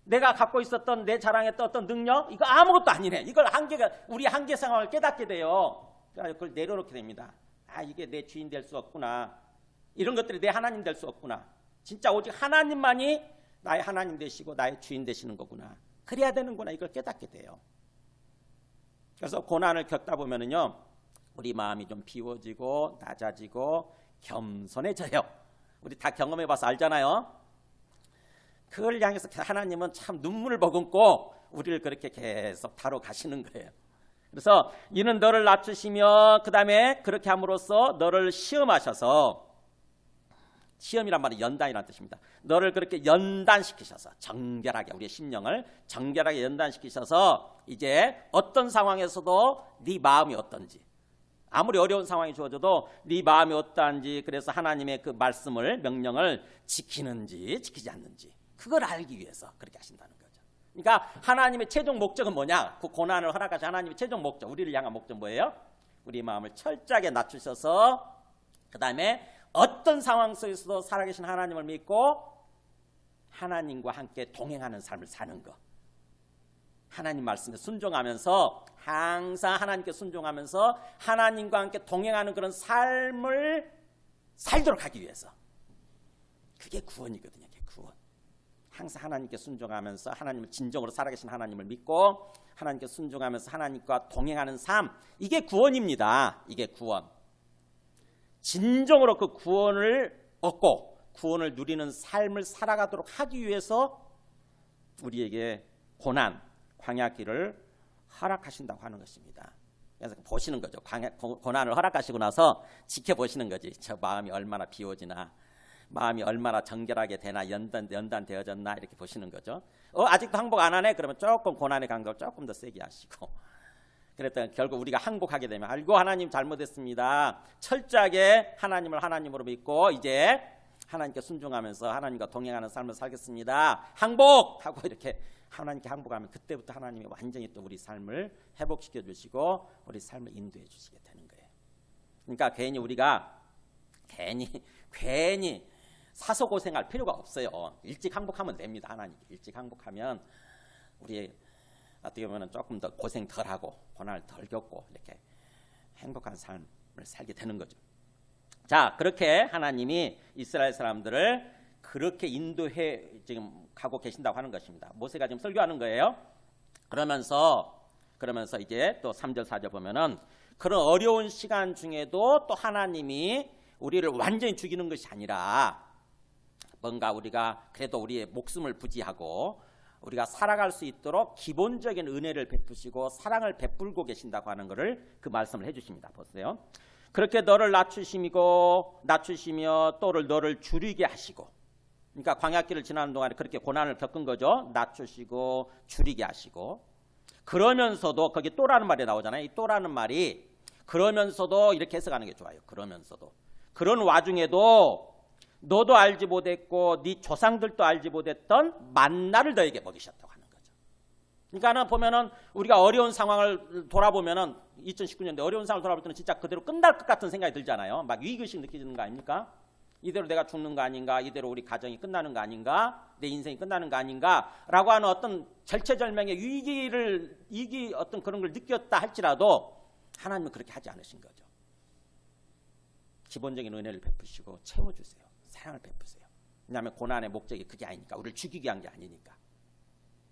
[SPEAKER 1] 내가 갖고 있었던 내 자랑했던 어떤 능력 이거 아무것도 아니네. 이걸 우리 한계 상황을 깨닫게 돼요. 그러니까 그걸 내려놓게 됩니다. 아 이게 내 주인 될 수 없구나. 이런 것들이 내 하나님 될 수 없구나. 진짜 오직 하나님만이 나의 하나님 되시고 나의 주인 되시는 거구나. 그래야 되는구나. 이걸 깨닫게 돼요. 그래서 고난을 겪다 보면은요, 우리 마음이 좀 비워지고 낮아지고 겸손해져요. 우리 다 경험해봐서 알잖아요. 그걸 향해서 하나님은 참 눈물을 머금고 우리를 그렇게 계속 다뤄가시는 거예요. 그래서 이는 너를 낮추시며 그 다음에 그렇게 함으로써 너를 시험하셔서, 시험이란 말은 연단이라는 뜻입니다. 너를 그렇게 연단시키셔서 정결하게 우리의 심령을 정결하게 연단시키셔서 이제 어떤 상황에서도 네 마음이 어떤지, 아무리 어려운 상황이 주어져도 네 마음이 어떠한지, 그래서 하나님의 그 말씀을 명령을 지키는지 지키지 않는지 그걸 알기 위해서 그렇게 하신다는 거죠. 그러니까 하나님의 최종 목적은 뭐냐? 그 고난을 허락하신 하나님의 최종 목적, 우리를 향한 목적 뭐예요? 우리 마음을 철저하게 낮추셔서 그 다음에 어떤 상황 속에서도 살아계신 하나님을 믿고 하나님과 함께 동행하는 삶을 사는 것. 하나님 말씀에 순종하면서 항상 하나님께 순종하면서 하나님과 함께 동행하는 그런 삶을 살도록 하기 위해서. 그게 구원이거든요. 그게 구원. 항상 하나님께 순종하면서 하나님을 진정으로 살아계신 하나님을 믿고 하나님께 순종하면서 하나님과 동행하는 삶. 이게 구원입니다. 이게 구원. 진정으로 그 구원을 얻고 구원을 누리는 삶을 살아가도록 하기 위해서 우리에게 고난, 광야길을 허락하신다고 하는 것입니다. 그래서 보시는 거죠. 고난을 허락하시고 나서 지켜보시는 거지. 저 마음이 얼마나 비워지나, 마음이 얼마나 정결하게 되나, 연단되어졌나 이렇게 보시는 거죠. 아직도 항복 안 하네? 그러면 조금 고난의 강도를 조금 더 세게 하시고, 그랬더니 결국 우리가 항복하게 되면 알고 하나님 잘못했습니다. 철저하게 하나님을 하나님으로 믿고 이제 하나님께 순종하면서 하나님과 동행하는 삶을 살겠습니다. 항복하고 이렇게 하나님께 항복하면 그때부터 하나님이 완전히 또 우리 삶을 회복시켜 주시고 우리 삶을 인도해 주시게 되는 거예요. 그러니까 우리가 괜히 사서 고생할 필요가 없어요. 일찍 항복하면 됩니다. 하나님 일찍 항복하면 우리 어떻게 보면 조금 더 고생 덜하고 고난을 덜 겪고 이렇게 행복한 삶을 살게 되는 거죠. 자, 그렇게 하나님이 이스라엘 사람들을 그렇게 인도해 지금 가고 계신다고 하는 것입니다. 모세가 지금 설교하는 거예요. 그러면서 이제 또 3절 4절 보면은 그런 어려운 시간 중에도 또 하나님이 우리를 완전히 죽이는 것이 아니라 뭔가 우리가 그래도 우리의 목숨을 부지하고 우리가 살아갈 수 있도록 기본적인 은혜를 베푸시고 사랑을 베풀고 계신다고 하는 것을 그 말씀을 해주십니다. 보세요. 그렇게 너를 낮추시며 또를 너를 줄이게 하시고, 그러니까 광야길을 지나는 동안에 그렇게 고난을 겪은 거죠. 낮추시고 줄이게 하시고, 그러면서도 거기 또라는 말이 나오잖아요. 이 또라는 말이 그러면서도 이렇게 해석하는 게 좋아요. 그러면서도 그런 와중에도 너도 알지 못했고 네 조상들도 알지 못했던 만나를 너에게 먹이셨다고 하는 거죠. 그러니까는 보면은 우리가 어려운 상황을 돌아보면은 2019년대 어려운 상황을 돌아볼 때는 진짜 그대로 끝날 것 같은 생각이 들잖아요. 막 위기의식 느끼는 거 아닙니까? 이대로 내가 죽는 거 아닌가, 이대로 우리 가정이 끝나는 거 아닌가, 내 인생이 끝나는 거 아닌가라고 하는 어떤 절체절명의 위기 어떤 그런 걸 느꼈다 할지라도 하나님은 그렇게 하지 않으신 거죠. 기본적인 은혜를 베푸시고 채워주세요. 사랑을 베푸세요. 왜냐하면 고난의 목적이 그게 아니니까. 우리를 죽이기 위한 게 아니니까.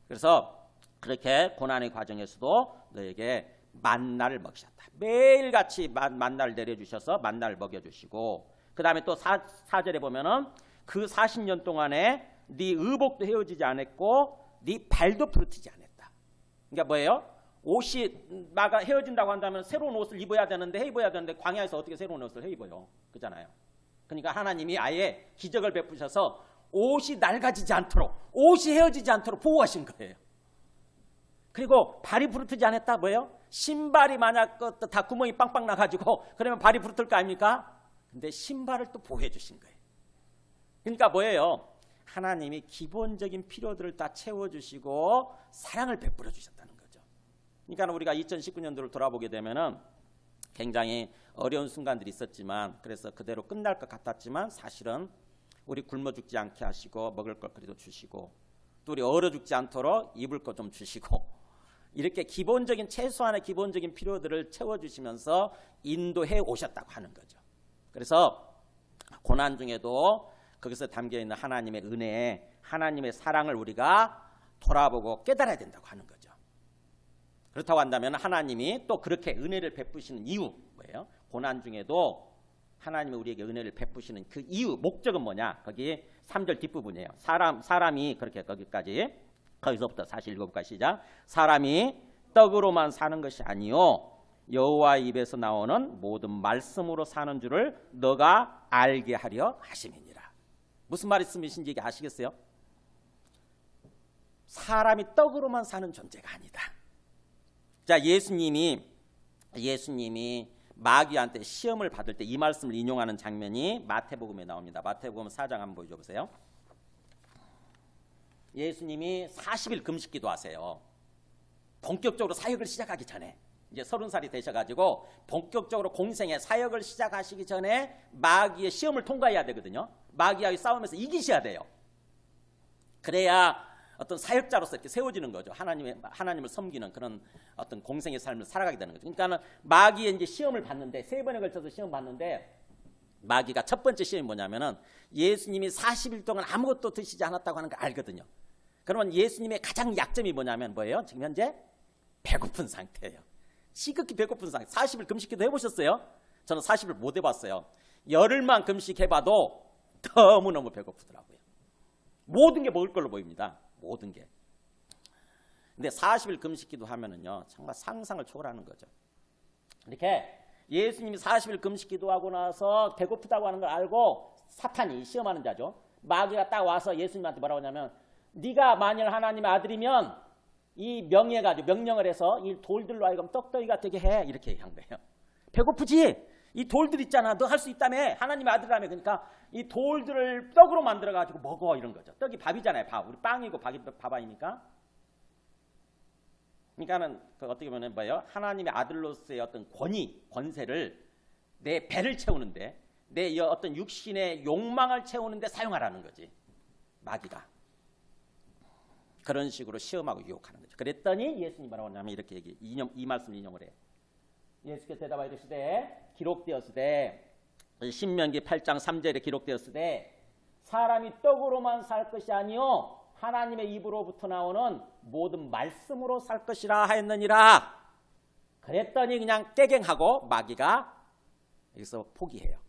[SPEAKER 1] 그래서 그렇게 고난의 과정에서도 너에게 만나를 먹이셨다. 매일같이 만나를 내려주셔서 만나를 먹여주시고, 그 다음에 또 4절에 보면은 그 40년 동안에 네 의복도 헤어지지 않았고 네 발도 부르트지 않았다. 그러니까 뭐예요? 옷이 나가 헤어진다고 한다면 새로운 옷을 입어야 되는데 광야에서 어떻게 새로운 옷을 입어요? 그잖아요. 그러니까 하나님이 아예 기적을 베푸셔서 옷이 낡아지지 않도록, 옷이 헤어지지 않도록 보호하신 거예요. 그리고 발이 부르트지 않았다. 뭐예요? 신발이 만약 다 구멍이 빵빵 나가지고 그러면 발이 부르틀 거 아닙니까? 근데 신발을 또 보호해 주신 거예요. 그러니까 뭐예요? 하나님이 기본적인 필요들을 다 채워주시고 사랑을 베풀어 주셨다는 거죠. 그러니까 우리가 2019년도를 돌아보게 되면은 굉장히 어려운 순간들이 있었지만, 그래서 그대로 끝날 것 같았지만 사실은 우리 굶어 죽지 않게 하시고 먹을 것 그래도 주시고, 또 우리 얼어 죽지 않도록 입을 것 좀 주시고, 이렇게 기본적인 최소한의 기본적인 필요들을 채워주시면서 인도해 오셨다고 하는 거죠. 그래서 고난 중에도 거기서 담겨있는 하나님의 은혜, 하나님의 사랑을 우리가 돌아보고 깨달아야 된다고 하는 거죠. 그렇다고 한다면 하나님이 또 그렇게 은혜를 베푸시는 이유 뭐예요? 고난 중에도 하나님이 우리에게 은혜를 베푸시는 그 이유, 목적은 뭐냐? 거기 3절 뒷부분이에요. 사람이 그렇게 거기서부터 47까지 시작. 사람이 떡으로만 사는 것이 아니요 여호와 입에서 나오는 모든 말씀으로 사는 줄을 너가 알게 하려 하심이니라. 무슨 말씀이신지 이게 아시겠어요? 사람이 떡으로만 사는 존재가 아니다. 자, 예수님이 마귀한테 시험을 받을 때 이 말씀을 인용하는 장면이 마태복음에 나옵니다. 마태복음 4장 한번 보여줘 보세요. 예수님이 40일 금식 기도하세요. 본격적으로 사역을 시작하기 전에, 이제 30살이 되셔가지고 본격적으로 공생의 사역을 시작하시기 전에 마귀의 시험을 통과해야 되거든요. 마귀하고 싸우면서 이기셔야 돼요. 그래야 어떤 사역자로서 이렇게 세워지는 거죠. 하나님을 섬기는 그런 어떤 공생의 삶을 살아가게 되는 거죠. 그러니까는 마귀의 이제 시험을 받는데, 3번에 걸쳐서 시험 받는데, 마귀가 첫 번째 시험이 뭐냐면은 예수님이 40일 동안 아무것도 드시지 않았다고 하는 걸 알거든요. 그러면 예수님의 가장 약점이 뭐냐면 뭐예요? 지금 현재 배고픈 상태예요. 지극히 배고픈 상태. 40일 금식기도 해보셨어요? 저는 40일 못 해봤어요. 열흘만 금식해봐도 너무너무 배고프더라고요. 모든 게 먹을 걸로 보입니다. 모든 게. 근데 40일 금식기도 하면은요, 정말 상상을 초월하는 거죠. 이렇게 예수님이 40일 금식기도 하고 나서 배고프다고 하는 걸 알고 사탄이 시험하는 자죠. 마귀가 딱 와서 예수님한테 뭐라고 하냐면, 네가 만일 하나님의 아들이면 이 명령을 해서 이 돌들로 하여금 떡덩이가 되게 해, 이렇게 얘기한 거예요. 배고프지? 이 돌들 있잖아, 너 할 수 있다며, 하나님의 아들이라며. 그러니까 이 돌들을 떡으로 만들어가지고 먹어, 이런 거죠. 떡이 밥이잖아요. 밥. 우리 빵이고 밥 아닙니까? 그러니까는 어떻게 보면 뭐예요? 하나님의 아들로서의 어떤 권세를 내 배를 채우는데, 내 어떤 육신의 욕망을 채우는데 사용하라는 거지, 마귀가. 그런 식으로 시험하고 유혹하는 거죠. 그랬더니 예수님이 뭐라고 하냐면 이렇게 이 말씀을 인용을 해요. 예수께서 대답하여 이르시되 기록되었으되, 신명기 8장 3절에 기록되었으되, 사람이 떡으로만 살 것이 아니요 하나님의 입으로부터 나오는 모든 말씀으로 살 것이라 하였느니라. 그랬더니 그냥 깨갱하고 마귀가 여기서 포기해요.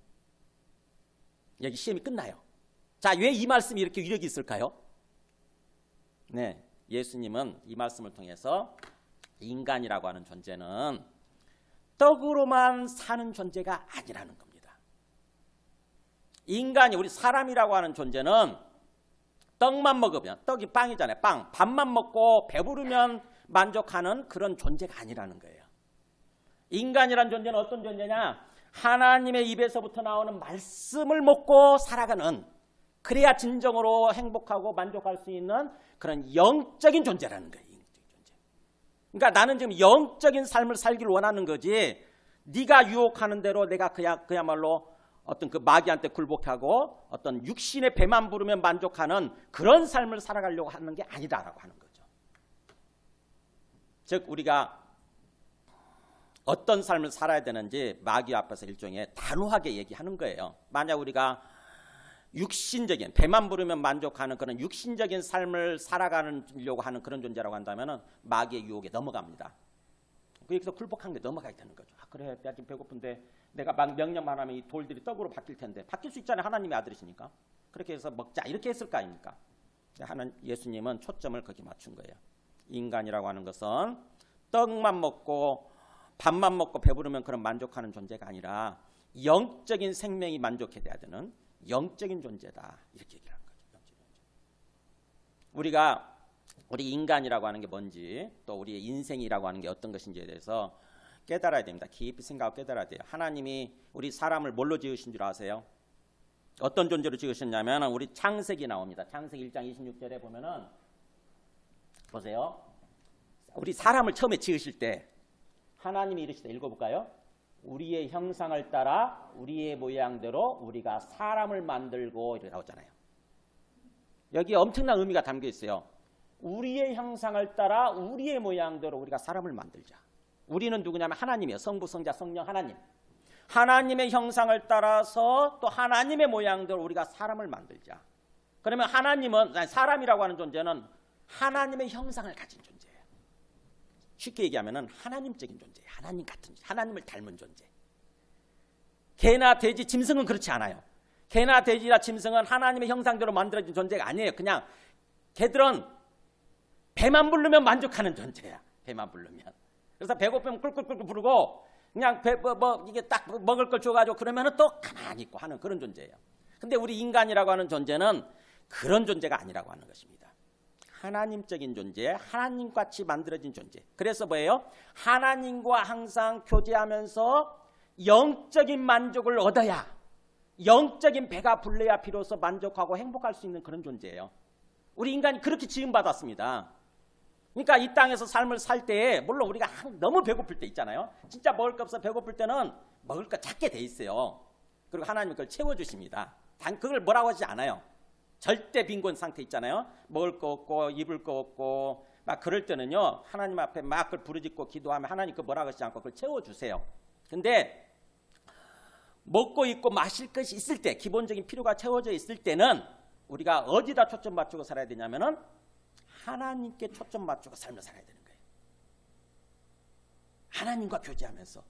[SPEAKER 1] 여기 시험이 끝나요. 자, 왜 이 말씀이 이렇게 위력이 있을까요? 네, 예수님은 이 말씀을 통해서 인간이라고 하는 존재는 떡으로만 사는 존재가 아니라는 겁니다. 인간이, 우리 사람이라고 하는 존재는 떡만 먹으면, 떡이 빵이잖아요. 밥만 먹고 배부르면 만족하는 그런 존재가 아니라는 거예요. 인간이란 존재는 어떤 존재냐? 하나님의 입에서부터 나오는 말씀을 먹고 살아가는, 그래야 진정으로 행복하고 만족할 수 있는 그런 영적인 존재라는 거예요. 그러니까 나는 지금 영적인 삶을 살기를 원하는 거지, 네가 유혹하는 대로 내가 그야말로 어떤 그 마귀한테 굴복하고 어떤 육신의 배만 부르면 만족하는 그런 삶을 살아가려고 하는 게 아니다라고 하는 거죠. 즉 우리가 어떤 삶을 살아야 되는지 마귀 앞에서 일종의 단호하게 얘기하는 거예요. 만약 우리가 육신적인, 배만 부르면 만족하는 그런 육신적인 삶을 살아가려고 하는 그런 존재라고 한다면 마귀의 유혹에 넘어갑니다. 그래서 굴복한 게 넘어가게 되는 거죠. 그래, 내가 지금 배고픈데 내가 막 명령만 하면 이 돌들이 떡으로 바뀔 텐데, 바뀔 수 있잖아요. 하나님의 아들이시니까. 그렇게 해서 먹자, 이렇게 했을 거 아닙니까? 예수님은 초점을 거기 맞춘 거예요. 인간이라고 하는 것은 떡만 먹고 밥만 먹고 배부르면 그런 만족하는 존재가 아니라 영적인 생명이 만족해야 되는 영적인 존재다, 이렇게 얘기를 하는 거죠. 영적인 존재. 우리 인간이라고 하는 게 뭔지, 또 우리의 인생이라고 하는 게 어떤 것인지에 대해서 깨달아야 됩니다. 깊이 생각하고 깨달아야 돼요. 하나님이 우리 사람을 뭘로 지으신 줄 아세요? 어떤 존재로 지으셨냐면 우리 창세기 나옵니다. 창세기 1장 26절에 보면은 보세요. 우리 사람을 처음에 지으실 때 하나님이 이르시되, 읽어볼까요? 우리의 형상을 따라 우리의 모양대로 우리가 사람을 만들고, 이렇게 나오잖아요. 여기 엄청난 의미가 담겨 있어요. 우리의 형상을 따라 우리의 모양대로 우리가 사람을 만들자. 우리는 누구냐면 하나님이에요. 성부, 성자, 성령 하나님. 하나님의 형상을 따라서 또 하나님의 모양대로 우리가 사람을 만들자. 그러면 사람이라고 하는 존재는 하나님의 형상을 가진 존재예요. 쉽게 얘기하면 하나님적인 존재예요. 하나님 같은, 하나님을 닮은 존재. 개나 돼지, 짐승은 그렇지 않아요. 개나 돼지나 짐승은 하나님의 형상대로 만들어진 존재가 아니에요. 그냥 개들은 배만 부르면 만족하는 존재야. 배만 부르면. 그래서 배고프면 꿀꿀꿀 부르고, 그냥 이게 딱 먹을 걸 줘가지고 그러면 또 가만히 있고 하는 그런 존재예요. 근데 우리 인간이라고 하는 존재는 그런 존재가 아니라고 하는 것입니다. 하나님적인 존재, 하나님같이 만들어진 존재. 그래서 뭐예요? 하나님과 항상 교제하면서 영적인 만족을 얻어야, 영적인 배가 불러야 비로소 만족하고 행복할 수 있는 그런 존재예요. 우리 인간이 그렇게 지음받았습니다. 그러니까 이 땅에서 삶을 살 때에 물론 우리가 너무 배고플 때 있잖아요. 진짜 먹을 거 없어 배고플 때는 먹을 거 찾게 돼 있어요. 그리고 하나님이 그걸 채워주십니다. 단 그걸 뭐라고 하지 않아요. 절대 빈곤 상태 있잖아요. 먹을 거 없고 입을 거 없고 막 그럴 때는요, 하나님 앞에 막 그걸 부르짖고 기도하면 하나님 그 뭐라고 하지 않고 그걸 채워주세요. 근데 먹고 입고 마실 것이 있을 때, 기본적인 필요가 채워져 있을 때는 우리가 어디다 초점 맞추고 살아야 되냐면은 하나님께 초점 맞추고 삶을 살아야 되는 거예요. 하나님과 교제하면서.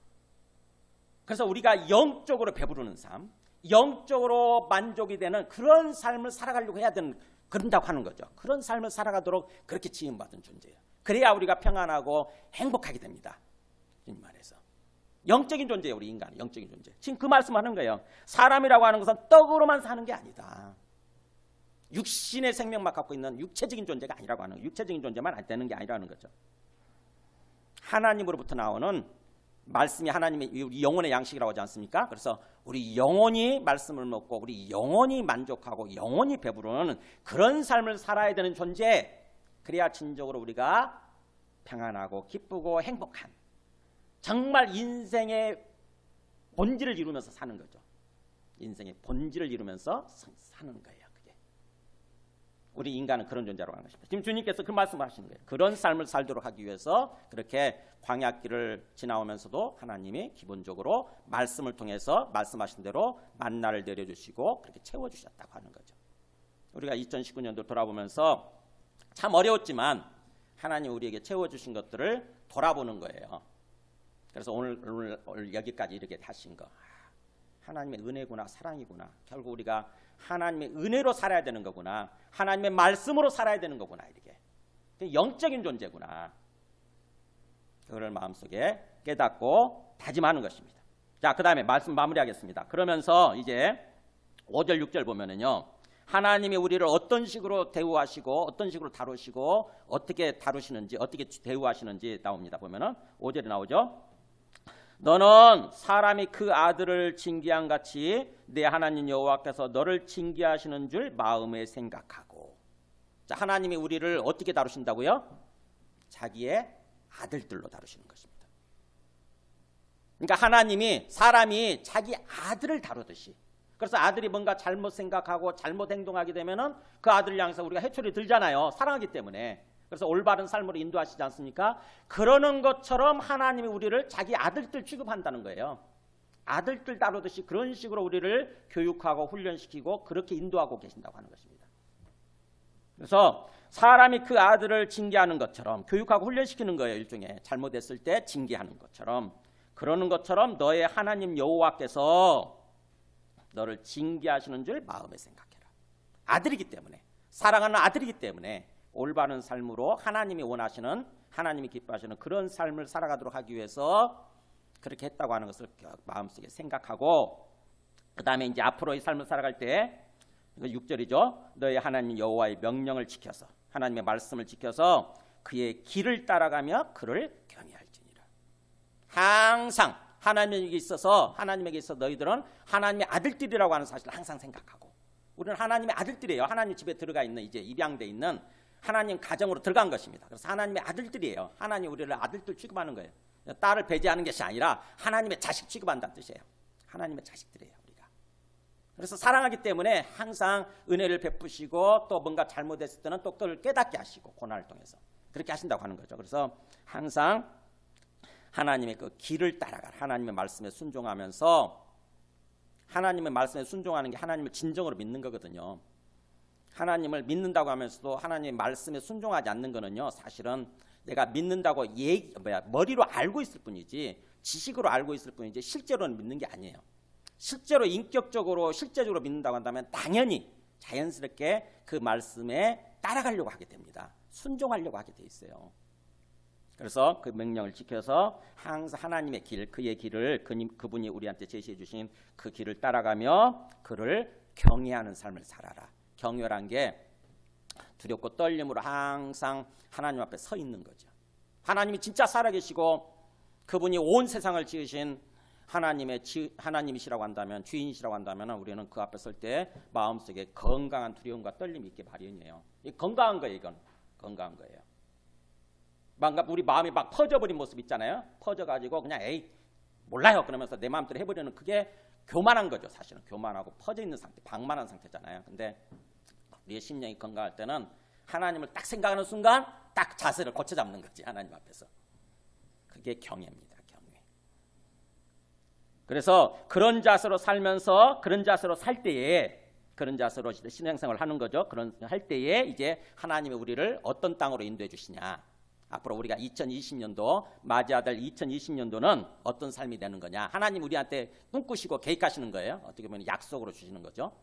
[SPEAKER 1] 그래서 우리가 영적으로 배부르는 삶, 영적으로 만족이 되는 그런 삶을 살아가려고 해야 되는, 그런다고 하는 거죠. 그런 삶을 살아가도록 그렇게 지음받은 존재예요. 그래야 우리가 평안하고 행복하게 됩니다. 이 말에서. 영적인 존재예요. 우리 인간, 영적인 존재. 지금 그 말씀하는 거예요. 사람이라고 하는 것은 떡으로만 사는 게 아니다. 육신의 생명만 갖고 있는 육체적인 존재가 아니라고 하는, 육체적인 존재만 안 되는 게 아니라는 거죠. 하나님으로부터 나오는 말씀이 하나님의 우리 영혼의 양식이라고 하지 않습니까? 그래서 우리 영혼이 말씀을 먹고 우리 영혼이 만족하고 영혼이 배부르는 그런 삶을 살아야 되는 존재. 그래야 진정으로 우리가 평안하고 기쁘고 행복한, 정말 인생의 본질을 이루면서 사는 거죠. 인생의 본질을 이루면서 사는 거예요. 우리 인간은 그런 존재라고 하는 것입니다. 지금 주님께서 그 말씀을 하시는 거예요. 그런 삶을 살도록 하기 위해서 그렇게 광야길을 지나오면서도 하나님이 기본적으로 말씀을 통해서 말씀하신 대로 만나를 내려주시고 그렇게 채워주셨다고 하는 거죠. 우리가 2019년도 돌아보면서 참 어려웠지만 하나님 우리에게 채워주신 것들을 돌아보는 거예요. 그래서 오늘 여기까지 이렇게 하신 거. 하나님의 은혜구나, 사랑이구나. 결국 우리가 하나님의 은혜로 살아야 되는 거구나. 하나님의 말씀으로 살아야 되는 거구나. 이렇게 영적인 존재구나. 그걸 마음속에 깨닫고 다짐하는 것입니다. 자, 그 다음에 말씀 마무리하겠습니다. 그러면서 이제 5절 6절 보면은요, 하나님이 우리를 어떤 식으로 대우하시고 어떤 식으로 다루시고 어떻게 다루시는지, 어떻게 대우하시는지 나옵니다. 보면은 5절에 나오죠. 너는 사람이 그 아들을 징계한 같이 내 하나님 여호와께서 너를 징계하시는 줄 마음에 생각하고. 자, 하나님이 우리를 어떻게 다루신다고요? 자기의 아들들로 다루시는 것입니다. 그러니까 하나님이 사람이 자기 아들을 다루듯이, 그래서 아들이 뭔가 잘못 생각하고 잘못 행동하게 되면은 그 아들을 향해서 우리가 해초리 들잖아요. 사랑하기 때문에. 그래서 올바른 삶으로 인도하시지 않습니까? 그러는 것처럼 하나님이 우리를 자기 아들들 취급한다는 거예요. 아들들 다루듯이 그런 식으로 우리를 교육하고 훈련시키고 그렇게 인도하고 계신다고 하는 것입니다. 그래서 사람이 그 아들을 징계하는 것처럼 교육하고 훈련시키는 거예요. 일종의 잘못했을 때 징계하는 것처럼. 그러는 것처럼 너의 하나님 여호와께서 너를 징계하시는 줄 마음에 생각해라. 아들이기 때문에, 사랑하는 아들이기 때문에 올바른 삶으로 하나님이 원하시는, 하나님이 기뻐하시는 그런 삶을 살아가도록 하기 위해서 그렇게 했다고 하는 것을 마음속에 생각하고, 그 다음에 이제 앞으로의 삶을 살아갈 때 6절이죠. 너의 하나님 여호와의 명령을 지켜서, 하나님의 말씀을 지켜서 그의 길을 따라가며 그를 경외할지니라. 항상 하나님에게 있어서 너희들은 하나님의 아들들이라고 하는 사실을 항상 생각하고, 우리는 하나님의 아들들이에요. 하나님 집에 들어가 있는, 이제 입양돼 있는 하나님 가정으로 들어간 것입니다. 그래서 하나님의 아들들이에요. 하나님 우리를 아들들 취급하는 거예요. 딸을 배제하는 것이 아니라 하나님의 자식 취급한다는 뜻이에요. 하나님의 자식들이에요, 우리가. 그래서 사랑하기 때문에 항상 은혜를 베푸시고, 또 뭔가 잘못했을 때는 또 그걸 깨닫게 하시고, 고난을 통해서 그렇게 하신다고 하는 거죠. 그래서 항상 하나님의 그 길을 따라가, 하나님의 말씀에 순종하면서, 하나님의 말씀에 순종하는 게 하나님을 진정으로 믿는 거거든요. 하나님을 믿는다고 하면서도 하나님의 말씀에 순종하지 않는 거는요, 사실은 내가 믿는다고 머리로 알고 있을 뿐이지, 지식으로 알고 있을 뿐이지 실제로는 믿는 게 아니에요. 실제로 인격적으로 실제적으로 믿는다고 한다면 당연히 자연스럽게 그 말씀에 따라가려고 하게 됩니다. 순종하려고 하게 돼 있어요. 그래서 그 명령을 지켜서 항상 하나님의 길, 그의 길을, 그분이 우리한테 제시해 주신 그 길을 따라가며 그를 경외하는 삶을 살아라. 경외란 게 두렵고 떨림으로 항상 하나님 앞에 서 있는 거죠. 하나님이 진짜 살아계시고 그분이 온 세상을 지으신 하나님이시라고 한다면, 주인이시라고 한다면 우리는 그 앞에 설 때 마음속에 건강한 두려움과 떨림이 있게 마련이에요. 건강한 거예요. 이건 건강한 거예요. 우리 마음이 막 퍼져버린 모습 있잖아요. 퍼져가지고 그냥 에이 몰라요 그러면서 내 마음대로 해버리는, 그게 교만한 거죠. 사실은 교만하고 퍼져있는 상태, 방만한 상태잖아요. 근데 우리의 심령이 건강할 때는 하나님을 딱 생각하는 순간 딱 자세를 고쳐 잡는 거지, 하나님 앞에서. 그게 경외입니다. 경외. 그래서 그런 자세로 살면서, 그런 자세로 살 때에, 그런 자세로 신앙생활을 하는 거죠. 그런 할 때에 이제 하나님이 우리를 어떤 땅으로 인도해 주시냐, 앞으로 우리가 2020년도 맞이할 2020년도는 어떤 삶이 되는 거냐, 하나님 우리한테 꿈꾸시고 계획하시는 거예요. 어떻게 보면 약속으로 주시는 거죠.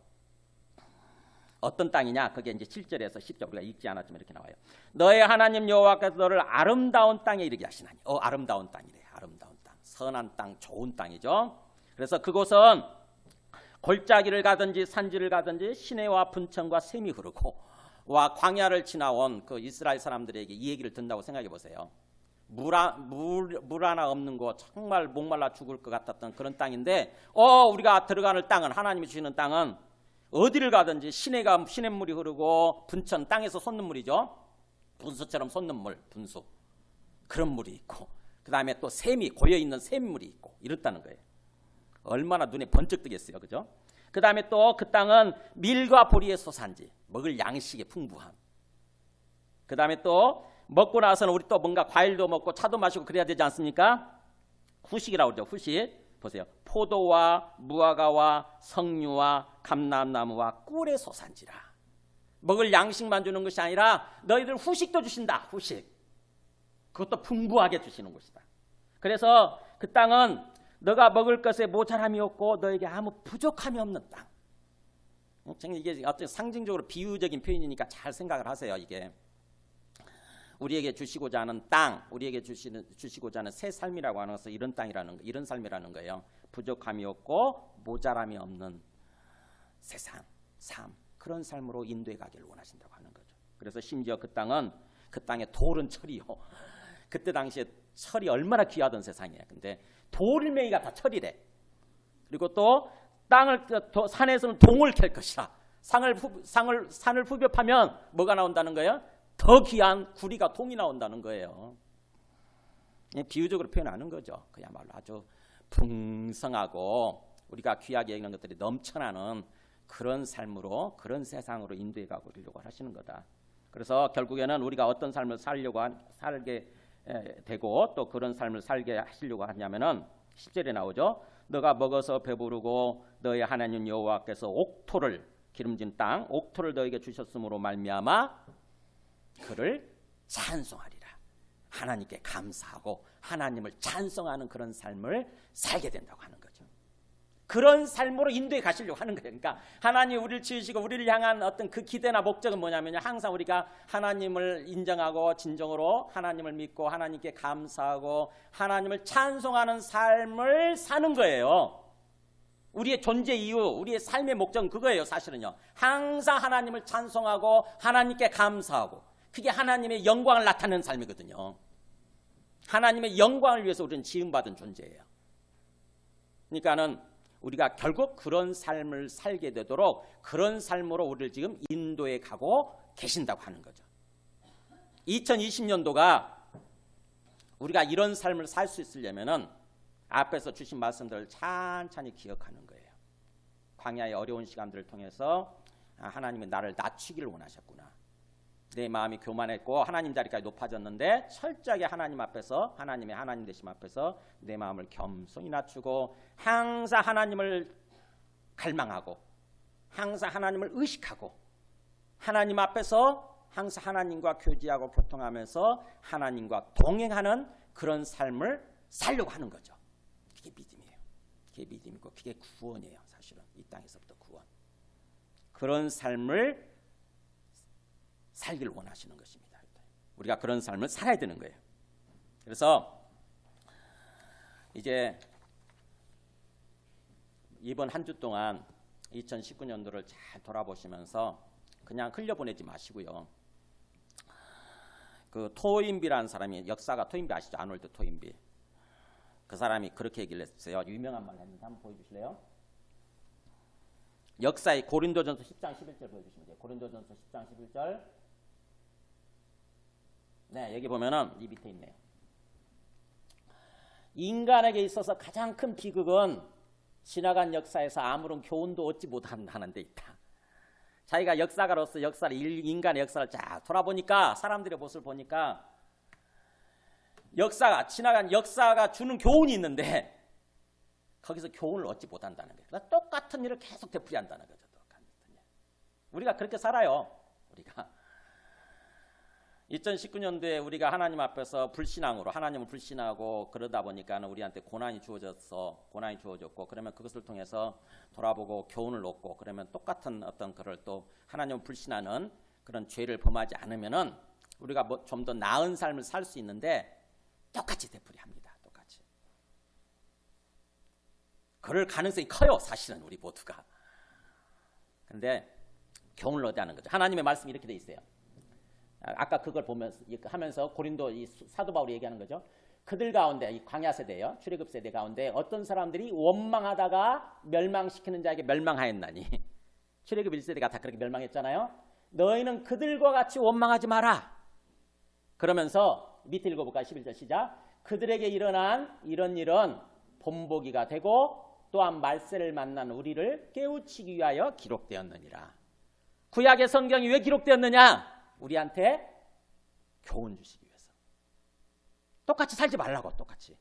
[SPEAKER 1] 어떤 땅이냐, 그게 이제 7절에서 10절 우리가 읽지 않았지만 이렇게 나와요. 너의 하나님 여호와께서 너를 아름다운 땅에 이르게 하시나니. 아름다운 땅이래. 아름다운 땅, 선한 땅, 좋은 땅이죠. 그래서 그곳은 골짜기를 가든지 산지를 가든지 시내와 분천과 샘이 흐르고, 와 광야를 지나온 그 이스라엘 사람들에게 이 얘기를 듣는다고 생각해 보세요. 물 하나 없는 곳, 정말 목말라 죽을 것 같았던 그런 땅인데, 우리가 들어가는 땅은, 하나님이 주시는 땅은 어디를 가든지 시냇물이 흐르고, 분천, 땅에서 솟는 물이죠. 분수처럼 솟는 물, 분수, 그런 물이 있고, 그 다음에 또 샘이, 고여있는 샘물이 있고, 이렇다는 거예요. 얼마나 눈에 번쩍 뜨겠어요, 그죠? 그 다음에 또 그 땅은 밀과 보리의 소산지, 먹을 양식의 풍부함. 그 다음에 또 먹고 나서는 우리 또 뭔가 과일도 먹고 차도 마시고 그래야 되지 않습니까? 후식이라고 그러죠. 후식. 보세요. 포도와 무화과와 석류와 감람나무와 꿀의 소산지라. 먹을 양식만 주는 것이 아니라 너희들 후식도 주신다. 후식. 그것도 풍부하게 주시는 것이다. 그래서 그 땅은 너가 먹을 것에 모자람이 없고 너에게 아무 부족함이 없는 땅. 이게 어떤 상징적으로 비유적인 표현이니까 잘 생각을 하세요. 이게 우리에게 주시고자 하는 땅, 우리에게 주시고자 하는 새 삶이라고 하는 것은 이런 땅이라는 거, 이런 삶이라는 거예요. 부족함이 없고 모자람이 없는 세상, 삶, 그런 삶으로 인도해 가기를 원하신다고 하는 거죠. 그래서 심지어 그 땅은, 그 땅의 돌은 철이요. 그때 당시에 철이 얼마나 귀하던 세상이에요. 근데 돌멩이가 다 철이래. 그리고 또 산에서는 동을 캘 것이라. 산을 후벼 파면 뭐가 나온다는 거예요? 더 귀한 구리가 동이 나온다는 거예요. 비유적으로 표현하는 거죠. 그야말로 아주 풍성하고 우리가 귀하게 여기는 것들이 넘쳐나는 그런 삶으로, 그런 세상으로 인도해 가려고 하시는 거다. 그래서 결국에는 우리가 어떤 삶을 살게 되고 또 그런 삶을 살게 하시려고 하냐면은 10절에 나오죠. 너가 먹어서 배부르고 너의 하나님 여호와께서 옥토를, 기름진 땅 옥토를 너에게 주셨으므로 말미암아 그를 찬송하리라. 하나님께 감사하고 하나님을 찬송하는 그런 삶을 살게 된다고 하는 거죠. 그런 삶으로 인도해 가시려고 하는 거예요. 그러니까 하나님이 우리를 지으시고 우리를 향한 어떤 그 기대나 목적은 뭐냐면요, 항상 우리가 하나님을 인정하고 진정으로 하나님을 믿고 하나님께 감사하고 하나님을 찬송하는 삶을 사는 거예요. 우리의 존재 이유, 우리의 삶의 목적은 그거예요. 사실은요, 항상 하나님을 찬송하고 하나님께 감사하고, 그게 하나님의 영광을 나타내는 삶이거든요. 하나님의 영광을 위해서 우리는 지음받은 존재예요. 그러니까는 우리가 결국 그런 삶을 살게 되도록 그런 삶으로 우리를 지금 인도해 가고 계신다고 하는 거죠. 2020년도가 우리가 이런 삶을 살 수 있으려면은 앞에서 주신 말씀들을 찬찬히 기억하는 거예요. 광야의 어려운 시간들을 통해서 하나님이 나를 낮추기를 원하셨구나. 내 마음이 교만했고 하나님 자리까지 높아졌는데 철저하게 하나님 앞에서, 하나님의 하나님 되심 앞에서 내 마음을 겸손히 낮추고 항상 하나님을 갈망하고 항상 하나님을 의식하고 하나님 앞에서 항상 하나님과 교제하고 교통하면서 하나님과 동행하는 그런 삶을 살려고 하는 거죠. 그게 믿음이에요. 그게 믿음이고 그게 구원이에요. 사실은 이 땅에서부터 구원. 그런 삶을 살기를 원하시는 것입니다. 우리가 그런 삶을 살아야 되는 거예요. 그래서 이제 이번 한 주 동안 2019년도를 잘 돌아보시면서 그냥 흘려보내지 마시고요. 그 토인비라는 사람이, 역사가 토인비 아시죠? 아놀드 토인비. 그 사람이 그렇게 얘기를 했어요. 유명한 말 했는데 한번 보여주실래요? 역사의 고린도전서 10장 11절 보여주시면 돼요. 고린도전서 10장 11절. 네, 여기 보면은 이 밑에 있네요. 인간에게 있어서 가장 큰 비극은 지나간 역사에서 아무런 교훈도 얻지 못하는 데 있다. 자기가 역사가로서 인간의 역사를 쫙 돌아보니까, 사람들의 모습을 보니까 지나간 역사가 주는 교훈이 있는데 거기서 교훈을 얻지 못한다는 거예요. 그러니까 똑같은 일을 계속 되풀이한다는 거죠. 우리가 그렇게 살아요. 우리가 2019년도에 우리가 하나님 앞에서 불신앙으로, 하나님을 불신하고 그러다 보니까 우리한테 고난이 주어졌고, 그러면 그것을 통해서 돌아보고 교훈을 얻고, 그러면 똑같은 어떤 그를 또 하나님을 불신하는 그런 죄를 범하지 않으면은 우리가 뭐 좀 더 나은 삶을 살 수 있는데 똑같이 되풀이합니다. 똑같이. 그럴 가능성이 커요. 사실은 우리 모두가. 그런데 교훈을 얻어야 하는 거죠. 하나님의 말씀이 이렇게 돼 있어요. 아까 그걸 하면서 고린도 이 사도 바울이 얘기하는 거죠. 그들 가운데, 이 광야 세대예요. 출애굽 세대 가운데 어떤 사람들이 원망하다가 멸망시키는 자에게 멸망하였나니. 출애굽 1세대가 다 그렇게 멸망했잖아요. 너희는 그들과 같이 원망하지 마라. 그러면서 밑에 읽어볼까요? 11절 시작. 그들에게 일어난 이런 일은 본보기가 되고 또한 말세를 만난 우리를 깨우치기 위하여 기록되었느니라. 구약의 성경이 왜 기록되었느냐? 우리한테 교훈 주시기 위해서. 똑같이 살지 말라고. 똑같이.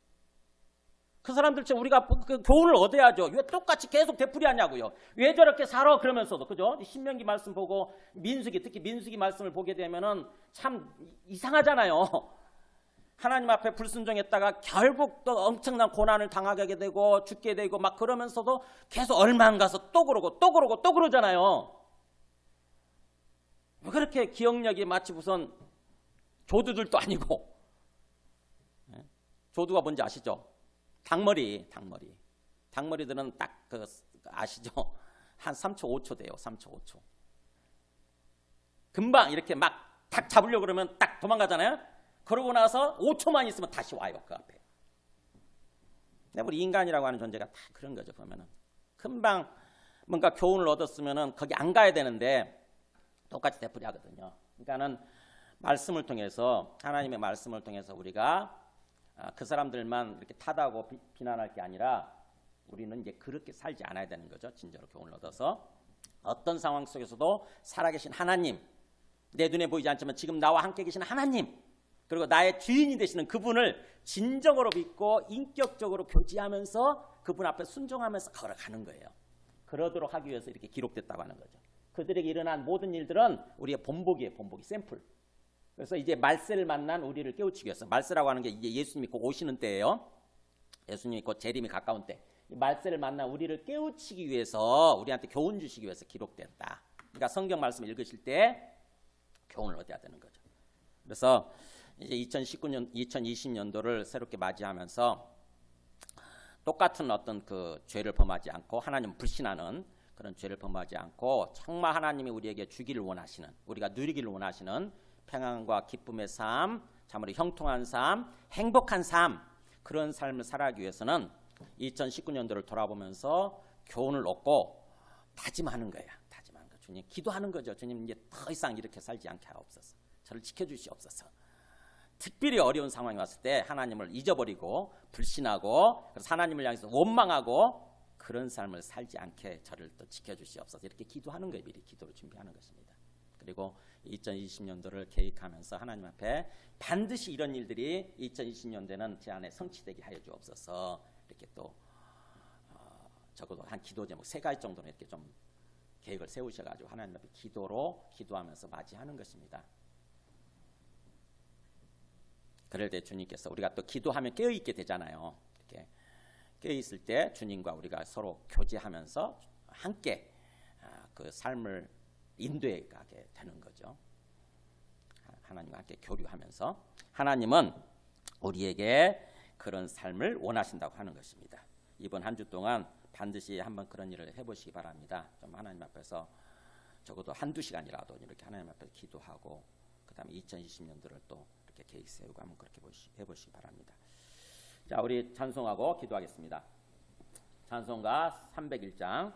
[SPEAKER 1] 그 사람들처럼 우리가 그 교훈을 얻어야죠. 왜 똑같이 계속 되풀이하냐고요. 왜 저렇게 살아? 그러면서도, 그죠? 신명기 말씀 보고 특히 민수기 말씀을 보게 되면은 참 이상하잖아요. 하나님 앞에 불순종했다가 결국 또 엄청난 고난을 당하게 되고 죽게 되고 막 그러면서도 계속 얼마 안 가서 또 그러고 또 그러고 또 그러잖아요. 왜 그렇게 기억력이 마치 무슨 조두들도 아니고. 조두가 뭔지 아시죠? 닭머리들은 딱 그 아시죠? 한 3초 5초 돼요. 3초 5초. 금방 이렇게 막 닭 잡으려고 그러면 딱 도망가잖아요. 그러고 나서 5초만 있으면 다시 와요. 그 앞에. 근데 우리 인간이라고 하는 존재가 다 그런 거죠. 보면은 금방 뭔가 교훈을 얻었으면은 거기 안 가야 되는데 똑같이 되풀이하거든요. 그러니까는 말씀을 통해서, 하나님의 말씀을 통해서 우리가 그 사람들만 이렇게 탓하고 비난할 게 아니라 우리는 이제 그렇게 살지 않아야 되는 거죠. 진짜로 교훈을 얻어서 어떤 상황 속에서도 살아계신 하나님, 내 눈에 보이지 않지만 지금 나와 함께 계신 하나님, 그리고 나의 주인이 되시는 그분을 진정으로 믿고 인격적으로 교제하면서 그분 앞에 순종하면서 걸어가는 거예요. 그러도록 하기 위해서 이렇게 기록됐다고 하는 거죠. 그들에게 일어난 모든 일들은 우리의 본보기예요. 본보기, 샘플. 그래서 이제 말세를 만난 우리를 깨우치기 위해서, 말세라고 하는 게 이제 예수님이 곧 오시는 때예요. 예수님이 곧 재림이 가까운 때, 말세를 만난 우리를 깨우치기 위해서, 우리한테 교훈 주시기 위해서 기록됐다. 그러니까 성경 말씀 읽으실 때 교훈을 얻어야 되는 거죠. 그래서 이제 2020년도를 새롭게 맞이하면서 똑같은 어떤 그 죄를 범하지 않고 하나님 불신하는 그런 죄를 범하지 않고 정말 하나님이 우리에게 주기를 원하시는, 우리가 누리기를 원하시는 평안과 기쁨의 삶, 참으로 형통한 삶, 행복한 삶, 그런 삶을 살아가기 위해서는 2019년도를 돌아보면서 교훈을 얻고 다짐하는 거야. 다짐하는 거. 주님 기도하는 거죠. 주님 이제 더 이상 이렇게 살지 않게 하옵소서. 저를 지켜주시옵소서. 특별히 어려운 상황이 왔을 때 하나님을 잊어버리고 불신하고 그래서 하나님을 향해서 원망하고 그런 삶을 살지 않게 저를 또 지켜주시옵소서. 이렇게 기도하는 거예요. 미리 기도를 준비하는 것입니다. 그리고 2020년도를 계획하면서 하나님 앞에 반드시 이런 일들이 2020년도에는 제 안에 성취되게 하여 주옵소서. 이렇게 또 적어도 한 기도 제목 3가지 정도는 이렇게 좀 계획을 세우셔가지고 하나님 앞에 기도하면서 맞이하는 것입니다. 그럴 때 주님께서, 우리가 또 기도하면 깨어있게 되잖아요. 이렇게 깨어있을 때 주님과 우리가 서로 교제하면서 함께 그 삶을 인도해 가게 되는 거죠. 하나님과 함께 교류하면서 하나님은 우리에게 그런 삶을 원하신다고 하는 것입니다. 이번 한 주 동안 반드시 한번 그런 일을 해보시기 바랍니다. 좀 하나님 앞에서 적어도 1-2시간이라도 이렇게 하나님 앞에서 기도하고 그 다음에 2020년도를 또 이렇게 계획 세우고 한번 그렇게 해보시기 바랍니다. 자, 우리 찬송하고 기도하겠습니다. 찬송가 301장